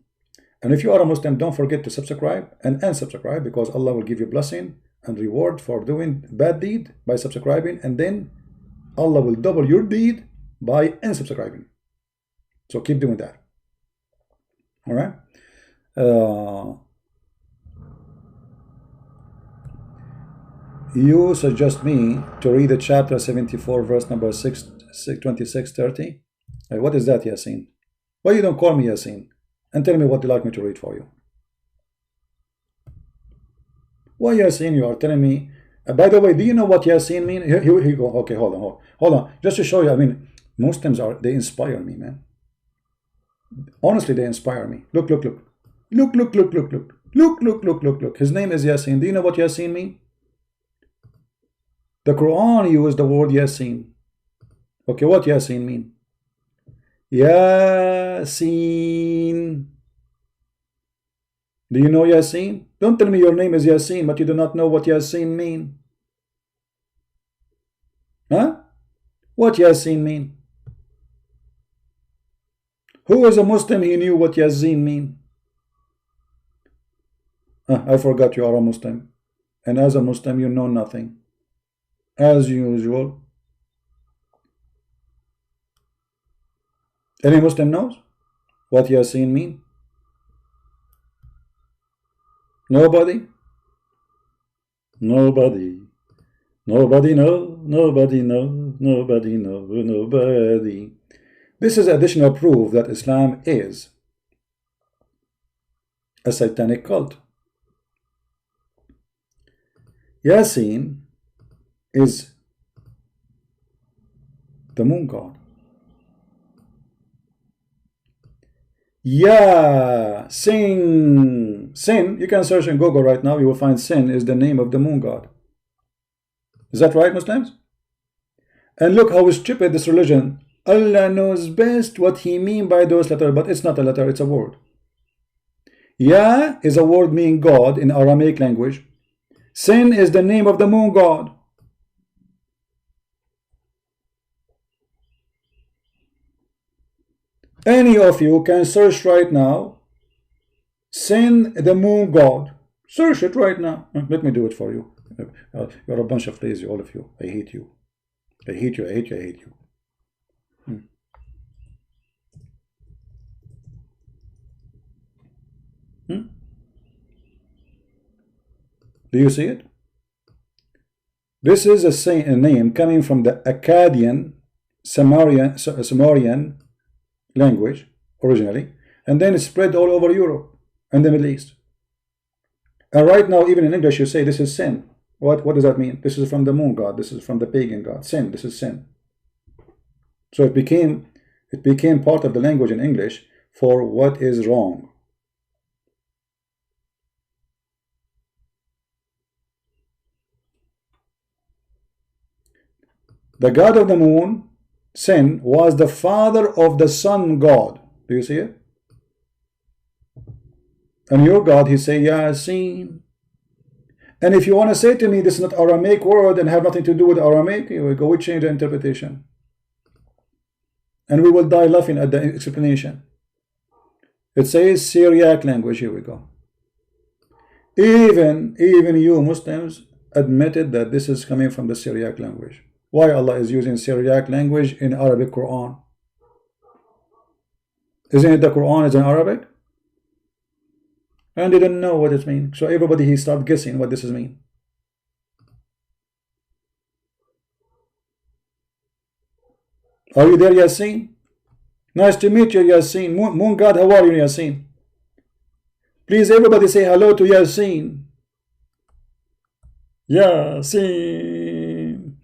And if you are a Muslim, don't forget to subscribe and unsubscribe, because Allah will give you blessing and reward for doing bad deed by subscribing, and then Allah will double your deed by unsubscribing. So keep doing that. All right. You suggest me to read the chapter 74, verse number 26-30. What is that, Yasin? Why you don't call me Yasin and tell me what you like me to read for you? Why Yasin? You are telling me. By the way, do you know what Yasin mean? Here you go. Okay, hold on. Just to show you, I mean, Muslims they inspire me, man. Honestly, they inspire me. Look. Look, look, look, look, look. Look, look, look, look, look. His name is Yasin. Do you know what Yasin means? The Quran used the word Yasin. Okay, what Yasin mean? Yasin. Do you know Yasin? Don't tell me your name is Yasin, but you do not know what Yasin mean. Huh? What Yasin mean? Who is a Muslim? He knew what Yasin mean. I forgot you are a Muslim. And as a Muslim, you know nothing. As usual. Any Muslim knows what Yasin mean? Nobody? Nobody. Nobody know. Nobody know. Nobody know. Nobody. This is additional proof that Islam is a satanic cult. Yasin is the moon god. Sin. Sin, you can search in Google right now, you will find Sin is the name of the moon god. Is that right, Muslims? And look how stupid this religion. Allah knows best what he mean by those letters, but it's not a letter, it's a word. Ya is a word meaning God in Aramaic language. Sin is the name of the moon god. Any of you can search right now, Sin, the moon god. Search it right now. Let me do it for you. You're a bunch of lazy, all of you. I hate you. I hate you, I hate you, I hate you. Do you see it? This is a name coming from the Akkadian Sumerian language originally, and then it spread all over Europe and the Middle East. And right now, even in English, you say this is sin. What does that mean? This is from the moon god. This is from the pagan god. Sin. This is sin. So it became part of the language in English for what is wrong. The god of the moon, Sin, was the father of the sun god. Do you see it? And your God, he say Yasin. And if you want to say to me this is not Aramaic word and have nothing to do with Aramaic, you will go, we change the interpretation. And we will die laughing at the explanation. It says Syriac language. Here we go. Even you Muslims admitted that this is coming from the Syriac language. Why Allah is using Syriac language in Arabic Quran? Isn't it the Quran is in Arabic? And they don't know what it means. So everybody he start guessing what this is mean. Are you there, Yasin? Nice to meet you, Yasin. Moon God, how are you, Yasin? Please everybody say hello to Yasin. Yasin.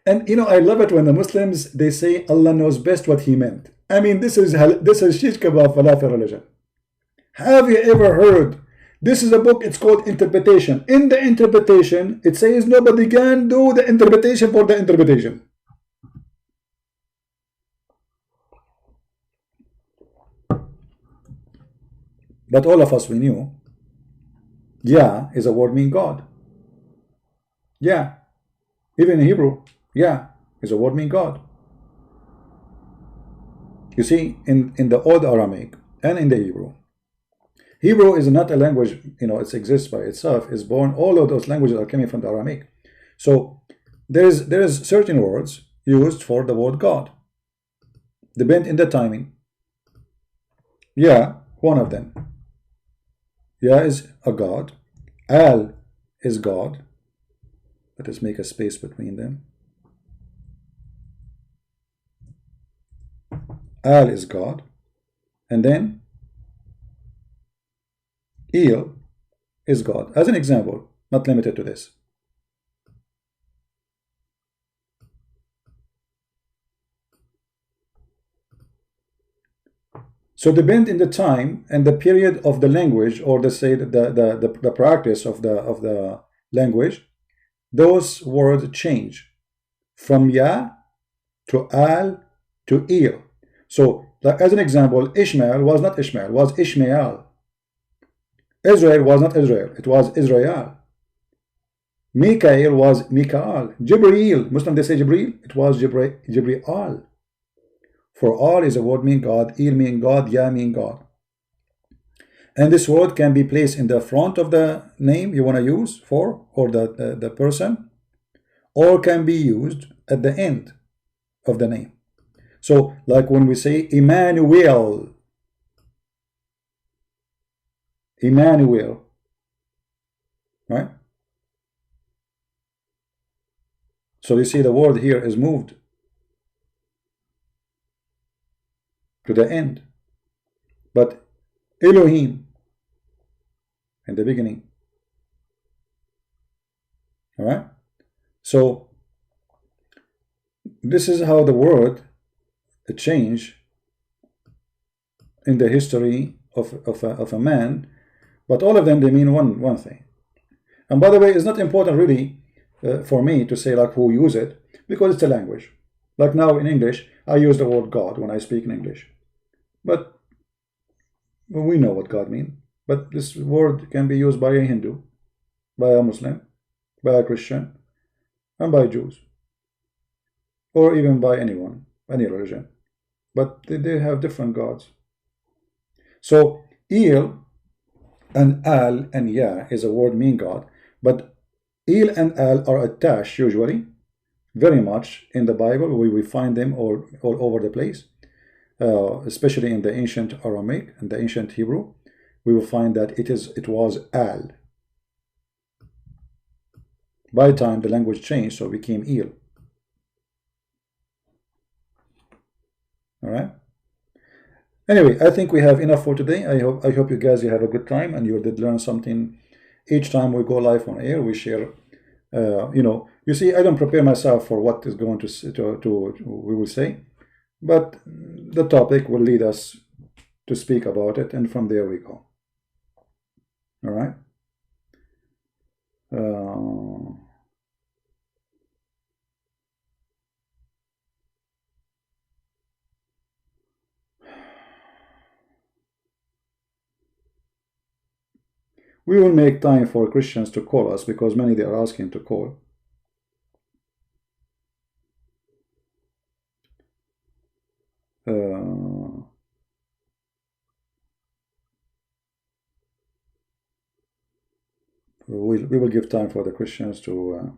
And you know, I love it when the Muslims they say Allah knows best what he meant. I mean, this is shish kebab falafel religion. Have you ever heard? This is a book, it's called Interpretation. In the interpretation, it says nobody can do the interpretation for the interpretation. But all of us, we knew, Yah is a word meaning God. Yeah. Even in Hebrew, Yah is a word meaning God. You see, in the Old Aramaic and in the Hebrew, Hebrew is not a language, you know, it exists by itself, it's born, all of those languages are coming from the Aramaic. So there is certain words used for the word God, depend in the timing. Yeah, one of them. Yeah is a God. Al is God. Let us make a space between them. Al is God. And then El is God. As an example, not limited to this. So depend in the time and the period of the language, or the practice of the language, those words change from ya to al to il. So like, as an example, Ishmael was not Ishmael, was Ishmael. Israel was not Israel, it was Israel. Mikael was Mikael. Jibreel, Muslim they say Jibreel, it was Jibreel. For all is a word mean God, il mean God, ya mean God. And this word can be placed in the front of the name you want to use for, or the person, or can be used at the end of the name. So like when we say Emmanuel, Emmanuel, right? So you see the word here is moved to the end. But Elohim in the beginning. All right? So this is how the word change in the history of a man, but all of them, they mean one thing. And by the way, it's not important really for me to say like who use it, because it's a language. Like now in English, I use the word God when I speak in English, but we know what God means. But this word can be used by a Hindu, by a Muslim, by a Christian, and by Jews, or even by anyone, any religion. But they have different gods. So Il and Al and Ya is a word mean God, but Il and Al are attached usually very much in the Bible. We find them all over the place, especially in the ancient Aramaic and the ancient Hebrew. We will find that it was Al. By the time the language changed, so it became Il. All right. Anyway, I think we have enough for today. I hope you guys have a good time and you did learn something. Each time we go live on air, we share. You see, I don't prepare myself for what is going to we will say, but the topic will lead us to speak about it, and from there we go. All right. We will make time for Christians to call us, because many they are asking to call. We will give time for the Christians to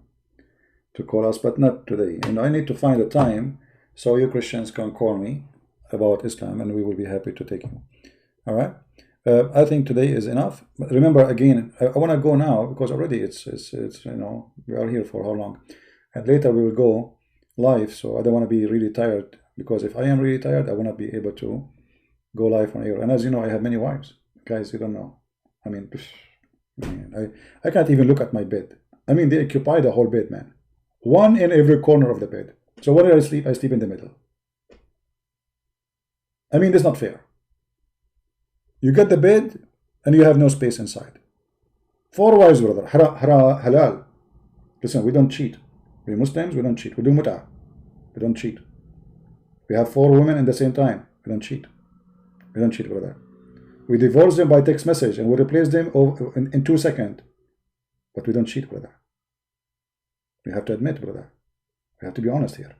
call us, but not today. And I need to find a time so you Christians can call me about Islam, and we will be happy to take you. All right. I think today is enough. But remember, again, I want to go now, because already it's we are here for how long, and later we will go live. So I don't want to be really tired, because if I am really tired, I will not be able to go live on air. And as you know, I have many wives, guys. You don't know. I mean, I can't even look at my bed. I mean, they occupy the whole bed, man. One in every corner of the bed. So when I sleep in the middle. I mean, that's not fair. You get the bed and you have no space inside. 4 wives, brother. Halal. Listen, we don't cheat. We Muslims, we don't cheat. We do mut'ah. We don't cheat. We have 4 women at the same time. We don't cheat. We don't cheat, brother. We divorce them by text message and we replace them in 2 seconds. But we don't cheat, brother. We have to admit, brother. We have to be honest here.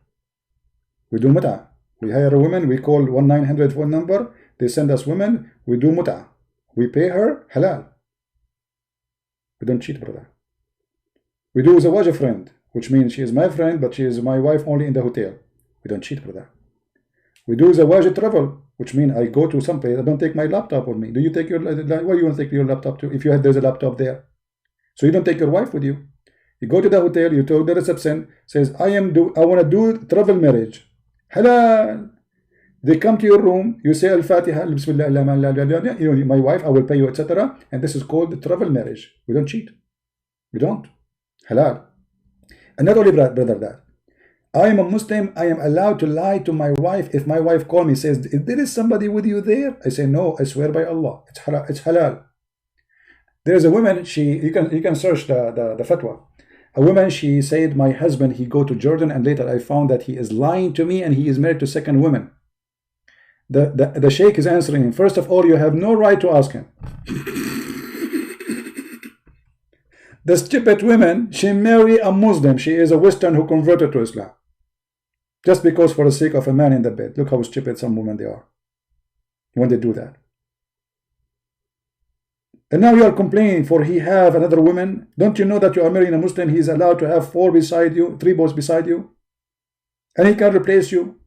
We do mut'ah. We hire a woman, we call 1-900 phone number, they send us women, we do mut'ah. We pay her halal. We don't cheat, brother. We do zawaj friend, which means she is my friend, but she is my wife only in the hotel. We don't cheat, brother. We do zawaj travel, which means I go to some place, I don't take my laptop with me. Do you take your, why you want to take your laptop to, if there's a laptop there? So you don't take your wife with you. You go to the hotel, you tell the reception, says, I want to do travel marriage. Halal. They come to your room, you say Al-Fatiha, my wife, I will pay you, etc. And this is called the travel marriage. We don't cheat. We don't. Halal. And not only, brother, that. I am a Muslim. I am allowed to lie to my wife. If my wife calls me, says, there is somebody with you there, I say, no, I swear by Allah, it's halal. It's halal. There's a woman, you can search the fatwa. A woman, she said, my husband, he go to Jordan, and later I found that he is lying to me and he is married to second woman. The sheikh is answering him, first of all, you have no right to ask him. The stupid woman, she marry a Muslim. She is a Western who converted to Islam. Just because for the sake of a man in the bed. Look how stupid some women they are when they do that. And now you are complaining for he have another woman. Don't you know that you are marrying a Muslim? He is allowed to have 4 beside you, 3 boys beside you. And he can replace you.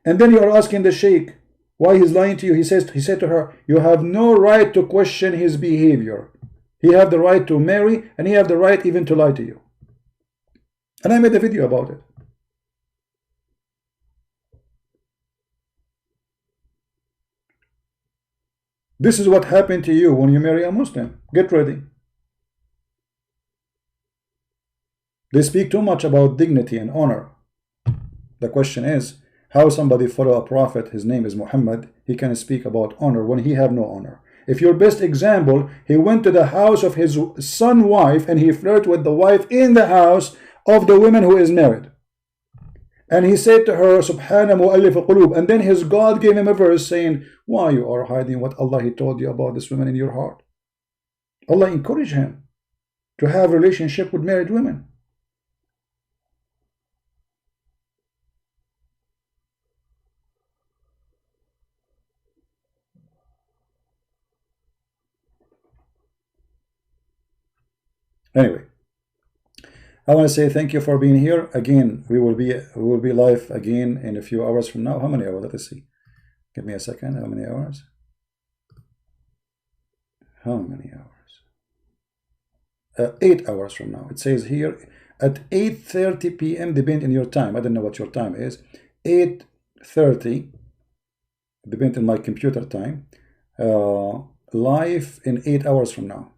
And then you are asking the sheikh why he's lying to you. He said to her, you have no right to question his behavior. He have the right to marry, and he have the right even to lie to you. And I made a video about it. This is what happened to you when you marry a Muslim. Get ready. They speak too much about dignity and honor. The question is, how somebody follow a prophet, his name is Muhammad, he can speak about honor when he have no honor. If your best example, he went to the house of his son's wife and he flirted with the wife in the house of the woman who is married. And he said to her, Subhana mu'allif al-qulub. And then his God gave him a verse saying, why you are hiding what Allah he told you about this woman in your heart? Allah encouraged him to have a relationship with married women. Anyway, I want to say thank you for being here. Again, we will be live again in a few hours from now. How many hours? Let us see. Give me a second. How many hours? How many hours? 8 hours from now. It says here at 8:30 p.m. depend on your time. I don't know what your time is. 8:30 depend on my computer time. Live in 8 hours from now.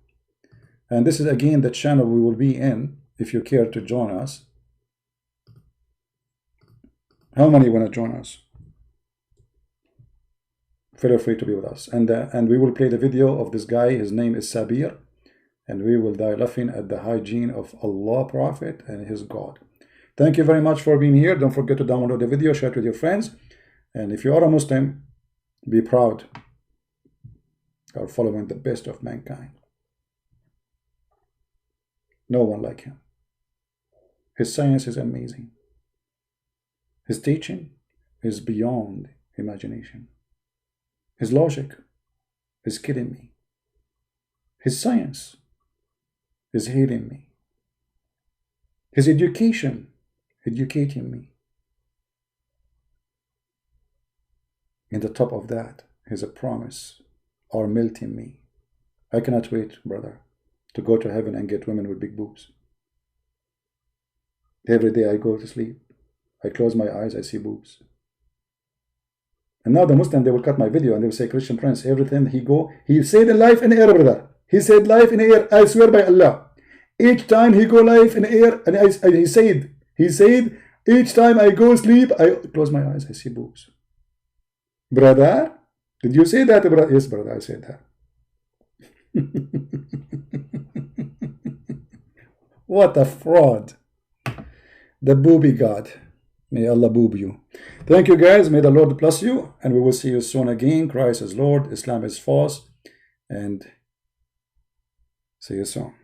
And this is again the channel we will be in if you care to join us. How many want to join us? Feel free to be with us. And we will play the video of this guy. His name is Sabir. And we will die laughing at the hygiene of Allah, Prophet, and his God. Thank you very much for being here. Don't forget to download the video, share it with your friends. And if you are a Muslim, be proud. You are following the best of mankind. No one like him. His science is amazing. His teaching is beyond imagination. His logic is killing me. His science is healing me. His education, educating me. In the top of that, his promise are melting me. I cannot wait, brother, to go to heaven and get women with big boobs. Every day I go to sleep, I close my eyes, I see boobs. And now the Muslim, they will cut my video and they will say, Christian Prince, everything he said in life in air, brother. He said life in air, I swear by Allah. Each time he go live in air, and he said, each time I go sleep, I close my eyes, I see boobs. Brother, did you say that, brother? Yes, brother, I said that. What a fraud. The booby God. May Allah boob you. Thank you guys. May the Lord bless you. And we will see you soon again. Christ is Lord. Islam is false. And see you soon.